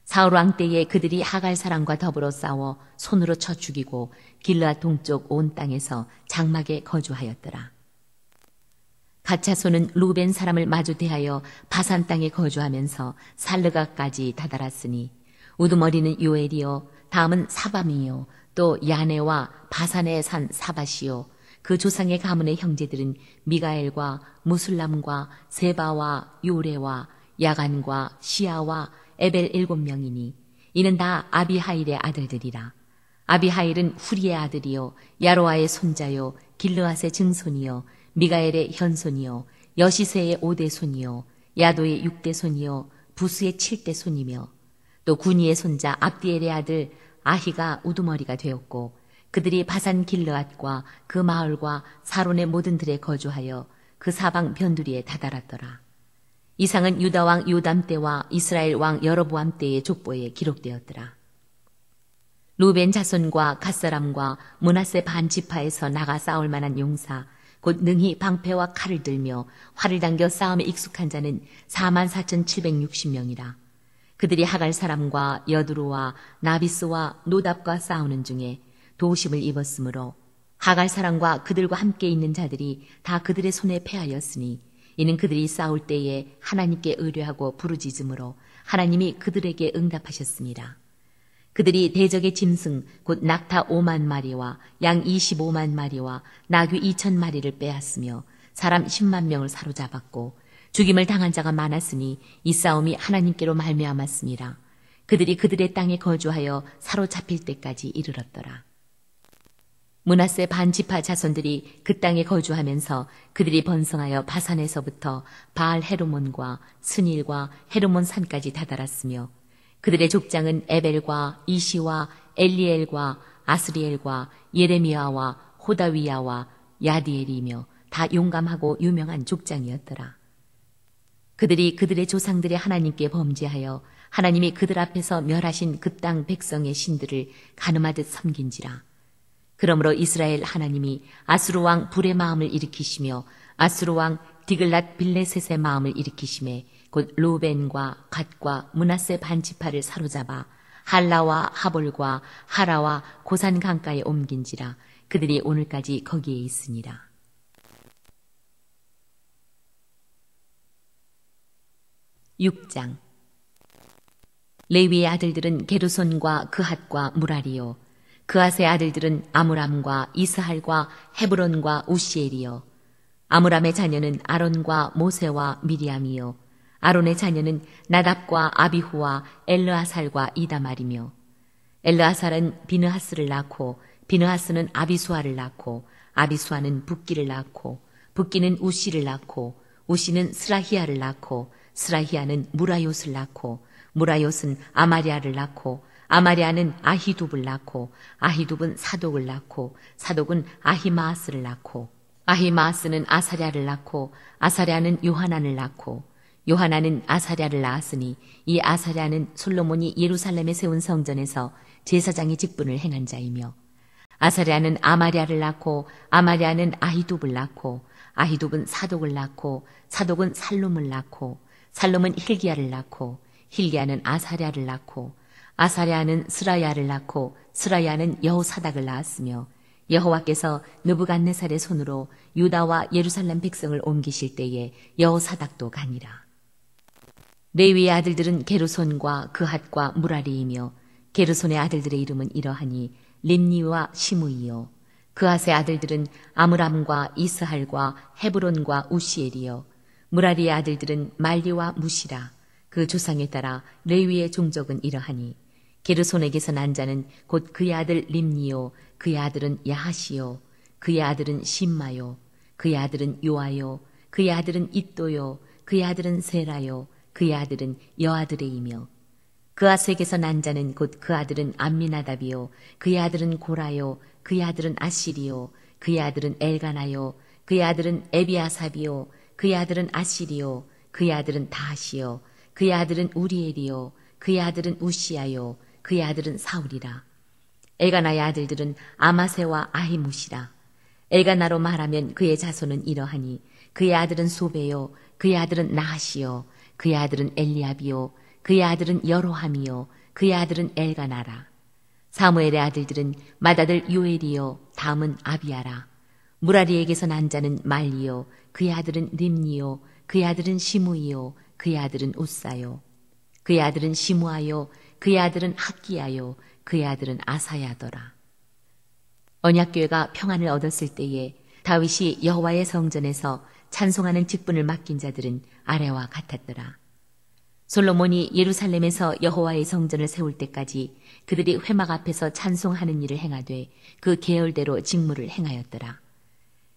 사울 왕 때에 그들이 하갈 사람과 더불어 싸워 손으로 쳐 죽이고 길르앗 동쪽 온 땅에서 장막에 거주하였더라. 갓자손은 루벤 사람을 마주 대하여 바산 땅에 거주하면서 살르가까지 다다랐으니 우두머리는 요엘이요 다음은 사밤이요 또 야네와 바산의 산 사바시요 그 조상의 가문의 형제들은 미가엘과 무술람과 세바와 요레와 야간과 시아와 에벨 7명이니 이는 다 아비하일의 아들들이라. 아비하일은 후리의 아들이요 야로아의 손자요 길르앗의 증손이요 미가엘의 현손이요 여시세의 5대 손이요 야도의 6대 손이요 부스의 7대 손이며 또 구니의 손자 압디엘의 아들 아히가 우두머리가 되었고 그들이 바산 길르앗과 그 마을과 사론의 모든 들에 거주하여 그 사방 변두리에 다다랐더라. 이상은 유다 왕 요담 때와 이스라엘 왕 여로보암 때의 족보에 기록되었더라. 루벤 자손과 갓사람과 므낫세 반 지파에서 나가 싸울 만한 용사 곧 능히 방패와 칼을 들며 활을 당겨 싸움에 익숙한 자는 44,760명이라. 그들이 하갈 사람과 여두루와 나비스와 노답과 싸우는 중에 도심을 입었으므로 하갈 사람과 그들과 함께 있는 자들이 다 그들의 손에 패하였으니 이는 그들이 싸울 때에 하나님께 의뢰하고 부르짖음으로 하나님이 그들에게 응답하셨습니다. 그들이 대적의 짐승 곧 낙타 5만 마리와 양 25만 마리와 나귀 2천 마리를 빼앗으며 사람 10만 명을 사로잡았고 죽임을 당한 자가 많았으니 이 싸움이 하나님께로 말미암았습니다. 그들이 그들의 땅에 거주하여 사로잡힐 때까지 이르렀더라. 므낫세 반지파 자손들이 그 땅에 거주하면서 그들이 번성하여 바산에서부터 바알 헤르몬과 스닐과 헤르몬 산까지 다다랐으며 그들의 족장은 에벨과 이시와 엘리엘과 아스리엘과 예레미야와 호다위야와 야디엘이며 다 용감하고 유명한 족장이었더라. 그들이 그들의 조상들의 하나님께 범죄하여 하나님이 그들 앞에서 멸하신 그 땅 백성의 신들을 가늠하듯 섬긴지라. 그러므로 이스라엘 하나님이 아수르 왕 불의 마음을 일으키시며 아수르 왕 디글랏 빌레셋의 마음을 일으키심에 곧 루벤과 갓과 므낫세 반지파를 사로잡아 할라와 하볼과 하라와 고산 강가에 옮긴지라. 그들이 오늘까지 거기에 있으니라. 6장. 레위의 아들들은 게르손과 그핫과 무라리요, 그핫의 아들들은 아므람과 이스할과 헤브론과 우시엘이요, 아므람의 자녀는 아론과 모세와 미리암이요, 아론의 자녀는 나답과 아비후와 엘르아살과 이다말이며, 엘르아살은 비느하스를 낳고 비느하스는 아비수아를 낳고 아비수아는 붓기를 낳고 붓기는 우시를 낳고 우시는 스라히아를 낳고 스라히아는 무라요스를 낳고 무라요스는 아마리아를 낳고 아마리아는 아히둡을 낳고 아히둡은 사독을 낳고 사독은 아히마아스를 낳고 아히마아스는 아사랴를 낳고 아사랴는 요하난을 낳고 요하난은 아사랴를 낳았으니 이 아사랴는 솔로몬이 예루살렘에 세운 성전에서 제사장의 직분을 행한 자이며 아사랴는 아마랴를 낳고 아마랴는 아히둡을 낳고 아히둡은 사독을 낳고 사독은 살룸을 낳고 살룸은 힐기야를 낳고 힐기야는 아사랴를 낳고 아사랴는 스라야를 낳고 스라야는 여호사닥을 낳았으며 여호와께서 느부갓네살의 손으로 유다와 예루살렘 백성을 옮기실 때에 여호사닥도 가니라. 레위의 아들들은 게르손과 그핫과 무라리이며 게르손의 아들들의 이름은 이러하니 림니와 시므이요, 그핫의 아들들은 아므람과 이스할과 헤브론과 우시엘이요, 무라리의 아들들은 말리와 무시라. 그 조상에 따라 레위의 종족은 이러하니 게르손에게서 난 자는 곧 그의 아들 림니요, 그의 아들은 야하시요, 그의 아들은 심마요, 그의 아들은 요아요, 그의 아들은 잇도요, 그의 아들은 세라요, 그의 아들은 여아드레이며, 그아스에게서 난 자는 곧 그 아들은 암미나답이요, 그의 아들은 고라요, 그의 아들은 아시리요, 그의 아들은 엘가나요, 그의 아들은 에비아삽이요, 그의 아들은 아시리요, 그의 아들은 다하시요, 그의 아들은 우리엘이요, 그의 아들은 우시아요, 그의 아들은 사울이라. 엘가나의 아들들은 아마세와 아히무시라. 엘가나로 말하면 그의 자손은 이러하니 그의 아들은 소베요, 그의 아들은 나하시요, 그의 아들은 엘리압이요, 그의 아들은 여로함이요, 그의 아들은 엘가나라. 사무엘의 아들들은 맏아들 요엘이요, 다음은 아비아라. 무라리에게서 난 자는 말리요, 그의 아들은 림니요, 그의 아들은 시므이요, 그의 아들은 우사요, 그의 아들은 시므아요, 그의 아들은 학기야요, 그의 아들은 아사야더라. 언약궤가 평안을 얻었을 때에 다윗이 여호와의 성전에서 찬송하는 직분을 맡긴 자들은 아래와 같았더라. 솔로몬이 예루살렘에서 여호와의 성전을 세울 때까지 그들이 회막 앞에서 찬송하는 일을 행하되 그 계열대로 직무를 행하였더라.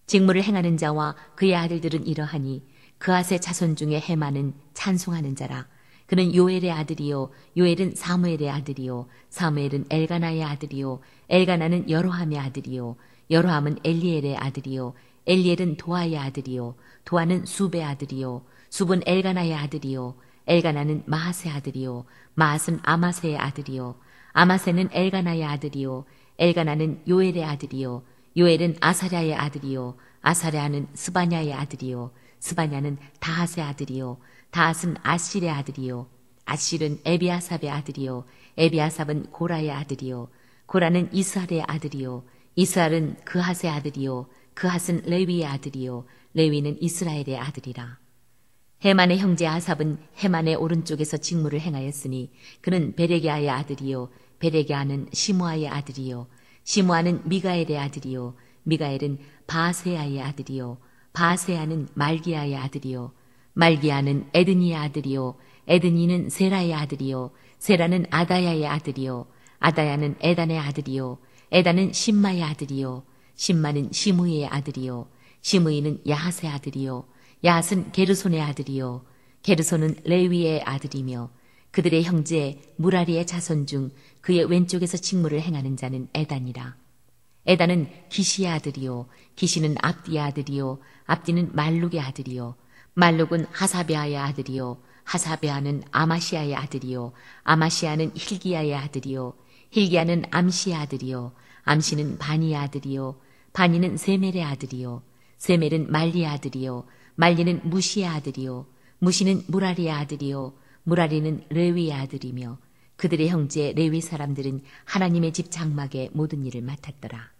직무를 행하는 자와 그의 아들들은 이러하니 그앗의 자손 중에 헤만은 찬송하는 자라. 그는 요엘의 아들이요, 요엘은 사무엘의 아들이요, 사무엘은 엘가나의 아들이요, 엘가나는 여로함의 아들이요, 여로함은 엘리엘의 아들이요, 엘리엘은 도아의 아들이요, 도아는 숲의 아들이요, 숲은 엘가나의 아들이요, 엘가나는 마하스의 아들이요, 마하스는 아마세의 아들이요, 아마세는 엘가나의 아들이요, 엘가나는 요엘의 아들이요, 요엘은 아사랴의 아들이요, 아사랴는 스바냐의 아들이요, 스바냐는 다핫의 아들이요, 다핫은 아실의 아들이요, 아실은 에비아삽의 아들이요, 에비아삽은 고라의 아들이요, 고라는 이스할의 아들이요, 이스할은 그핫의 아들이요, 그핫은 레위의 아들이요, 레위는 이스라엘의 아들이라. 헤만의 형제 아삽은 헤만의 오른쪽에서 직무를 행하였으니 그는 베레게아의 아들이요, 베레게아는 시므아의 아들이요, 시므아는 미가엘의 아들이요, 미가엘은 바세아의 아들이요, 바세아는 말기야의 아들이요, 말기야는 에드니의 아들이요, 에드니는 세라의 아들이요, 세라는 아다야의 아들이요, 아다야는 에단의 아들이요, 에단은 심마의 아들이요, 심마는 시므이의 아들이요, 시므이는 야핫의 아들이요, 야핫은 게르손의 아들이요, 게르손은 레위의 아들이며 그들의 형제 무라리의 자손 중 그의 왼쪽에서 직무를 행하는 자는 에단이라. 에다는 기시의 아들이요 기시는 압디의 아들이요 압디는 말룩의 아들이요 말룩은 하사베아의 아들이요 하사베아는 아마시아의 아들이요 아마시아는 힐기야의 아들이요 힐기야는 암시의 아들이요 암시는 바니의 아들이요 바니는 세멜의 아들이요 세멜은 말리의 아들이요 말리는 무시의 아들이요 무시는 무라리의 아들이요 무라리는 레위의 아들이며 그들의 형제 레위 사람들은 하나님의 집 장막의 모든 일을 맡았더라.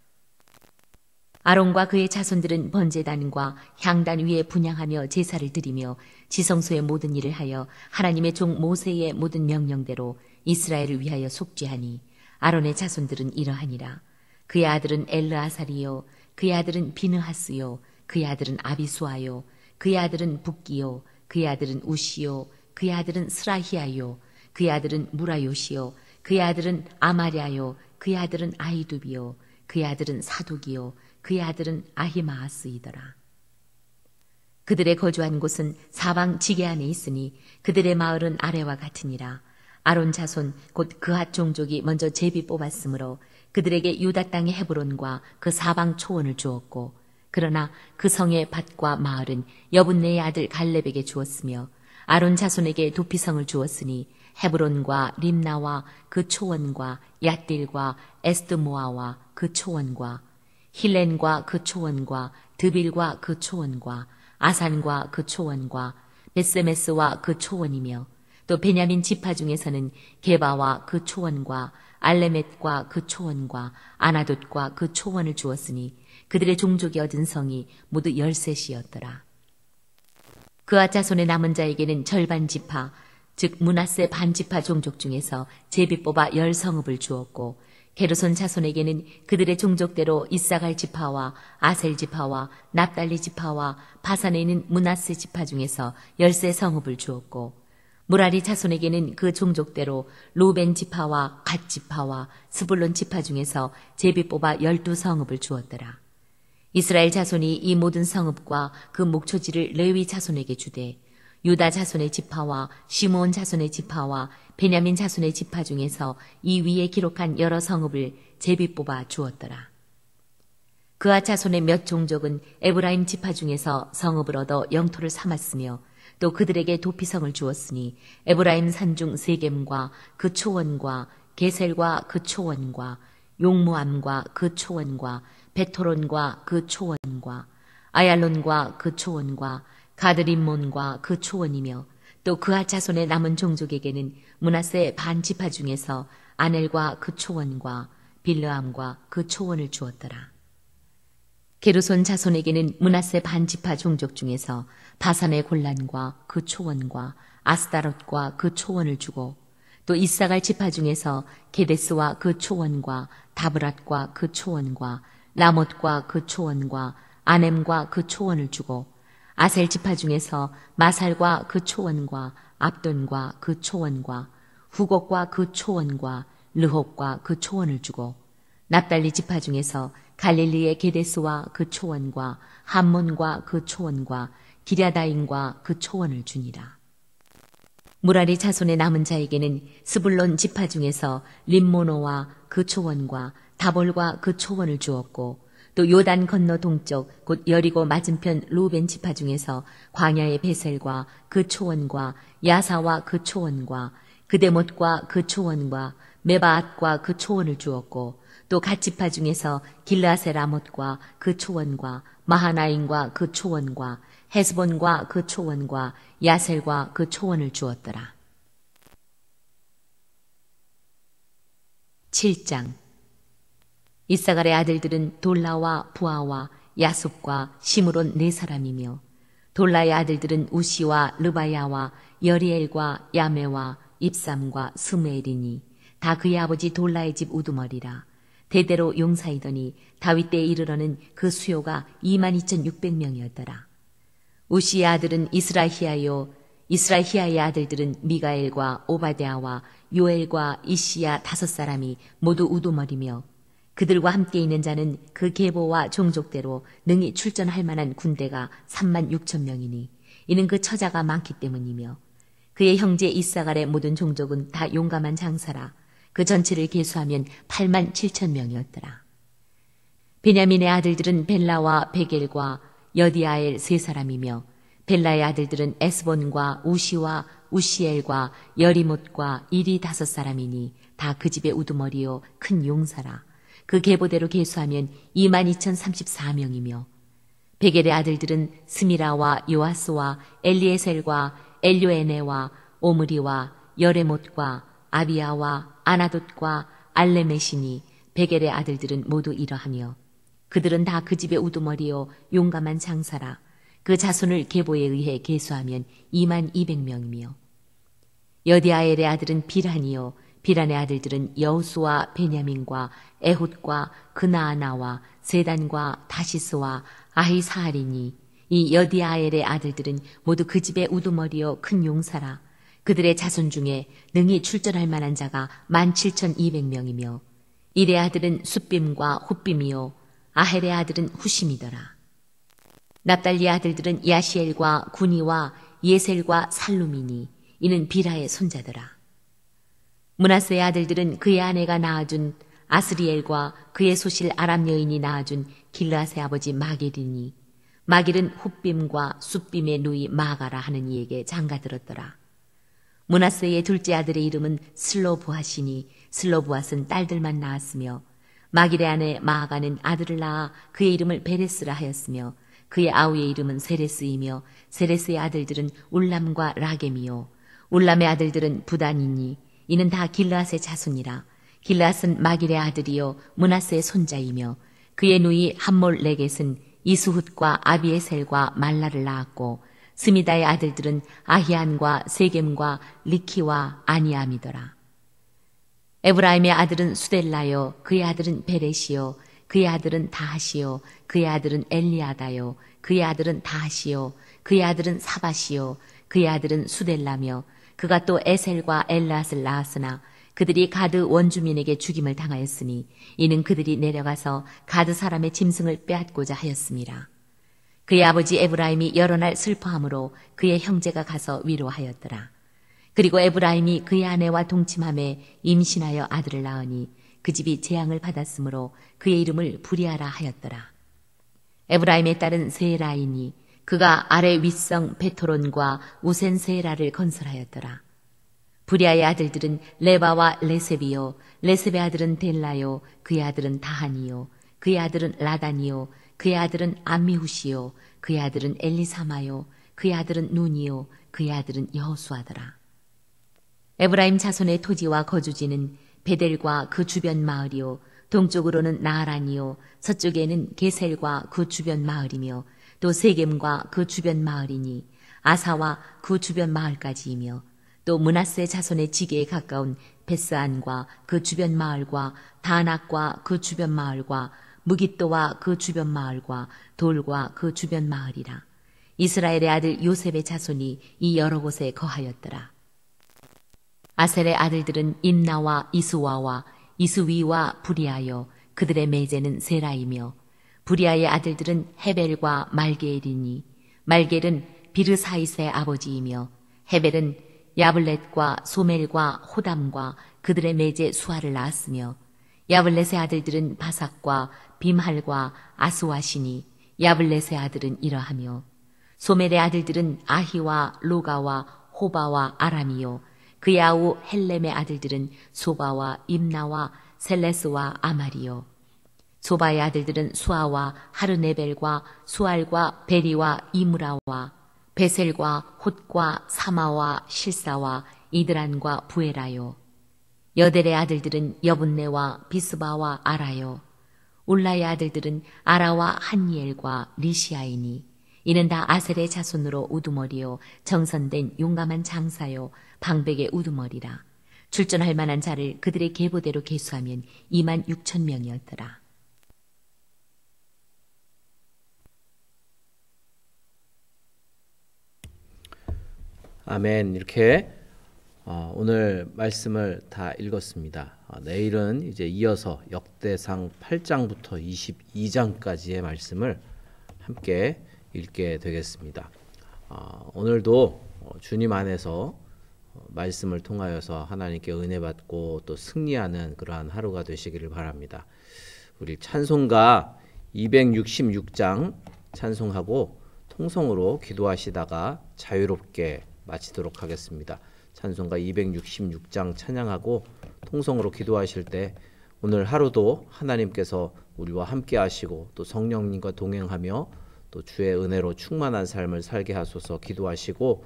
아론과 그의 자손들은 번제단과 향단 위에 분향하며 제사를 드리며 지성소의 모든 일을 하여 하나님의 종 모세의 모든 명령대로 이스라엘을 위하여 속죄하니 아론의 자손들은 이러하니라. 그의 아들은 엘르아살이요 그의 아들은 비느하스요 그의 아들은 아비수아요 그의 아들은 붓기요 그의 아들은 우시요 그의 아들은 스라히아요 그의 아들은 무라요시요 그의 아들은 아마랴요 그의 아들은 아히두비요 그의 아들은 사독이요 그의 아들은 아히마아스이더라. 그들의 거주한 곳은 사방 지게 안에 있으니 그들의 마을은 아래와 같으니라. 아론 자손 곧 그핫 종족이 먼저 제비 뽑았으므로 그들에게 유다 땅의 헤브론과 그 사방 초원을 주었고 그러나 그 성의 밭과 마을은 여분네의 아들 갈렙에게 주었으며 아론 자손에게 도피성을 주었으니 헤브론과 림나와 그 초원과 얏딜과 에스드모아와 그 초원과 힐렌과 그 초원과 드빌과 그 초원과 아산과 그 초원과 베세메스와 그 초원이며 또 베냐민 지파 중에서는 게바와 그 초원과 알레멧과 그 초원과 아나돗과 그 초원을 주었으니 그들의 종족이 얻은 성이 모두 13이었더라. 그아 자손의 남은 자에게는 절반 지파 즉 므낫세 반지파 종족 중에서 제비 뽑아 10성읍을 주었고 게르손 자손에게는 그들의 종족대로 이사갈 지파와 아셀 지파와 납달리 지파와 바산에 있는 므낫세 지파 중에서 13성읍을 주었고 무라리 자손에게는 그 종족대로 루벤 지파와 갓 지파와 스불론 지파 중에서 제비 뽑아 12성읍을 주었더라. 이스라엘 자손이 이 모든 성읍과 그 목초지를 레위 자손에게 주되 유다 자손의 지파와 시므온 자손의 지파와 베냐민 자손의 지파 중에서 이 위에 기록한 여러 성읍을 제비 뽑아 주었더라. 그아 자손의 몇 종족은 에브라임 지파 중에서 성읍을 얻어 영토를 삼았으며 또 그들에게 도피성을 주었으니 에브라임 산중 세겜과 그 초원과 게셀과 그 초원과 용무암과 그 초원과 베토론과 그 초원과 아얄론과 그 초원과 가드림몬과 그 초원이며 또 그아 자손의 남은 종족에게는 므낫세 반지파 중에서 아넬과 그 초원과 빌르암과 그 초원을 주었더라. 게르손 자손에게는 므낫세 반지파 종족 중에서 바산의 골란과 그 초원과 아스다롯과 그 초원을 주고 또 이사갈 지파 중에서 게데스와 그 초원과 다브랏과 그 초원과 라못과 그 초원과 아넴과 그 초원을 주고 아셀 지파 중에서 마살과 그 초원과 압돈과 그 초원과 후곡과 그 초원과 르홉과 그 초원을 주고 납달리 지파 중에서 갈릴리의 게데스와 그 초원과 함몬과 그 초원과 기랴다임과 그 초원을 주니라. 무라리 자손의 남은 자에게는 스불론 지파 중에서 림모노와 그 초원과 다볼과 그 초원을 주었고 또 요단 건너 동쪽 곧 여리고 맞은편 루벤 지파 중에서 광야의 베셀과 그 초원과 야사와 그 초원과 그데못과 그 초원과 메바앗과 그 초원을 주었고 또 갓 지파 중에서 길라세 라못과 그 초원과 마하나임과 그 초원과 헤스본과 그 초원과 야셀과 그 초원을 주었더라. 7장 이사갈의 아들들은 돌라와 부아와 야숲과 시므론 4사람이며 돌라의 아들들은 우시와 르바야와 여리엘과 야메와 입삼과 스무엘이니 다 그의 아버지 돌라의 집 우두머리라. 대대로 용사이더니 다윗 때에 이르러는 그 수요가 22,600명이었더라. 우시의 아들은 이스라히야요 이스라히야의 아들들은 미가엘과 오바데아와 요엘과 이시야 5사람이 모두 우두머리며 그들과 함께 있는 자는 그 계보와 종족대로 능히 출전할 만한 군대가 36,000명이니 이는 그 처자가 많기 때문이며 그의 형제 이사갈의 모든 종족은 다 용감한 장사라. 그 전체를 계수하면 87,000명이었더라. 베냐민의 아들들은 벨라와 베겔과 여디아엘 세 사람이며 벨라의 아들들은 에스본과 우시와 우시엘과 여리못과 이리 다섯 사람이니 다 그 집의 우두머리요 큰 용사라. 그 계보대로 계수하면 22,034명이며 베겔의 아들들은 스미라와 요아스와 엘리에셀과 엘요에네와 오므리와 여레못과 아비야와 아나돗과 알레메시니 베겔의 아들들은 모두 이러하며 그들은 다 그 집의 우두머리요 용감한 장사라. 그 자손을 계보에 의해 계수하면 22,200명이며 여디아엘의 아들은 비란이요 비란의 아들들은 여우수와 베냐민과 에훗과 그나아나와 세단과 다시스와 아히사할이니 이 여디아엘의 아들들은 모두 그 집의 우두머리요 큰 용사라. 그들의 자손 중에 능히 출전할 만한 자가 17,200명이며 일의 아들은 숫빔과 훗빔이요 아헬의 아들은 후심이더라. 납달리의 아들들은 야시엘과 구니와 예셀과 살루미니 이는 비라의 손자더라. 므낫세의 아들들은 그의 아내가 낳아준 아스리엘과 그의 소실 아람 여인이 낳아준 길르앗의 아버지 마길이니 마길은 훗빔과 숫빔의 누이 마가라 하는 이에게 장가들었더라. 므낫세의 둘째 아들의 이름은 슬로보앗이니 슬로보앗은 딸들만 낳았으며 마길의 아내 마아가는 아들을 낳아 그의 이름을 베레스라 하였으며 그의 아우의 이름은 세레스이며 세레스의 아들들은 울람과 라겜이요 울람의 아들들은 부단이니 이는 다 길르앗의 자손이라. 길르앗은 마길의 아들이요 므낫세의 손자이며 그의 누이 함몰레겟은 이스훗과 아비에셀과 말라를 낳았고 스미다의 아들들은 아히안과 세겜과 리키와 아니암이더라. 에브라임의 아들은 수델라요 그의 아들은 베레시요 그의 아들은 다하시요 그의 아들은 엘리아다요 그의 아들은 다하시요 그의 아들은 사바시요 그의 아들은 수델라며 그가 또 에셀과 엘라앗을 낳았으나 그들이 가드 원주민에게 죽임을 당하였으니 이는 그들이 내려가서 가드 사람의 짐승을 빼앗고자 하였습니다. 그의 아버지 에브라임이 여러 날 슬퍼함으로 그의 형제가 가서 위로하였더라. 그리고 에브라임이 그의 아내와 동침함에 임신하여 아들을 낳으니 그 집이 재앙을 받았으므로 그의 이름을 부리아라 하였더라. 에브라임의 딸은 세라이니 그가 아래 윗성 베토론과 우센 세라를 건설하였더라. 부리아의 아들들은 레바와 레셉이요 레셉의 아들은 델라요 그의 아들은 다하니요 그의 아들은 라다니요 그의 아들은 암미후시요 그의 아들은 엘리사마요 그의 아들은 눈이요 그의 아들은 여호수아더라. 에브라임 자손의 토지와 거주지는 베델과 그 주변 마을이요 동쪽으로는 나하란이요 서쪽에는 게셀과 그 주변 마을이며 또 세겜과 그 주변 마을이니 아사와 그 주변 마을까지이며 또 므낫세 자손의 지게에 가까운 베스안과 그 주변 마을과 다낙과 그 주변 마을과 무깃도와 그 주변 마을과 돌과 그 주변 마을이라. 이스라엘의 아들 요셉의 자손이 이 여러 곳에 거하였더라. 아셀의 아들들은 임나와 이스와와 이스위와 부리아여 그들의 매제는 세라이며 부리아의 아들들은 헤벨과 말게엘이니 말게엘은 비르사이스의 아버지이며 헤벨은 야블렛과 소멜과 호담과 그들의 매제 수아를 낳았으며 야블렛의 아들들은 바삭과 빔할과 아스와시니 야블렛의 아들은 이러하며 소멜의 아들들은 아히와 로가와 호바와 아람이요 그의 아우 헬렘의 아들들은 소바와 임나와 셀레스와 아마리요 소바의 아들들은 수아와 하르네벨과 수알과 베리와 이므라와 베셀과 홑과 사마와 실사와 이드란과 부에라요 여델의 아들들은 여분네와 비스바와 아라요 울라의 아들들은 아라와 한니엘과 리시아이니 이는 다 아셀의 자손으로 우두머리요 정선된 용감한 장사요 방백의 우두머리라. 출전할 만한 자를 그들의 계보대로 계수하면 26,000명이었더라. 아멘. 이렇게 오늘 말씀을 다 읽었습니다. 내일은 이제 이어서 역대상 8장부터 22장까지의 말씀을 함께 읽게 되겠습니다. 오늘도 주님 안에서 말씀을 통하여서 하나님께 은혜 받고 또 승리하는 그러한 하루가 되시기를 바랍니다. 우리 찬송가 266장 찬송하고 통성으로 기도하시다가 자유롭게 마치도록 하겠습니다. 찬송가 266장 찬양하고 통성으로 기도하실 때 오늘 하루도 하나님께서 우리와 함께 하시고 또 성령님과 동행하며 또 주의 은혜로 충만한 삶을 살게 하소서 기도하시고,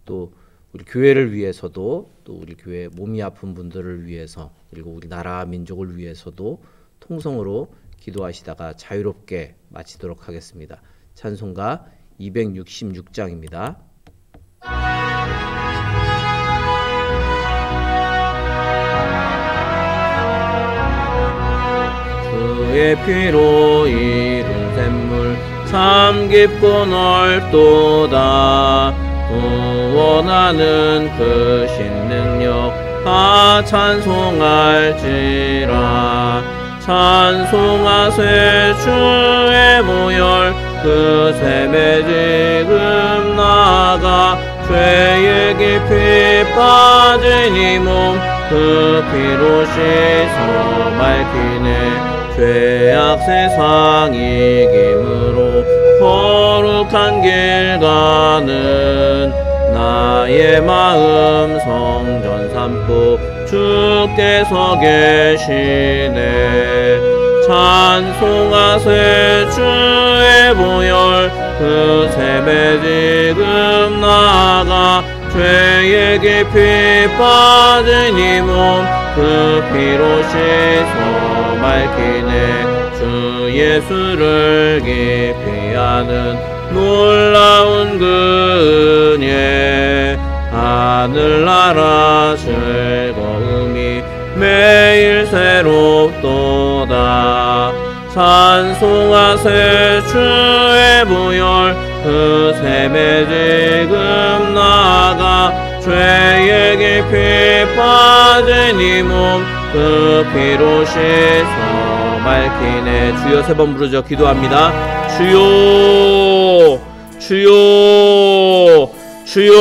또 우리 교회를 위해서도, 또 우리 교회 몸이 아픈 분들을 위해서, 그리고 우리 나라 민족을 위해서도 통성으로 기도하시다가 자유롭게 마치도록 하겠습니다. 찬송가 266장입니다. 주의 피로 이룬 샘물 참 깊고 넓도다. 구원하는 크신 능력 다 찬송할지라. 찬송하세 주의 모열 그 샘에 지금 나아가. 죄의 깊이 빠진 이 몸 그 피로 씻어 밝히네. 죄악 세상 이김으로 거룩한 길 가는 나의 마음 성전 삼고 주께서 계시네. 찬송하세 주의 보혈 그 샘에 지금 나아가. 죄의 깊이 빠진 이 몸 그 피로 씻어 밝히네. 주 예수를 깊이 아는 놀라운 그 은혜 하늘나라 즐거움이 매일 새롭도다. 찬송하세 주의 보혈 그 샘에 지금 나아가. 죄의 깊이 빠진 이 몸 그 피로 씻어 밝히네. 주여 세 번 부르죠. 기도합니다. 주여 주여 주여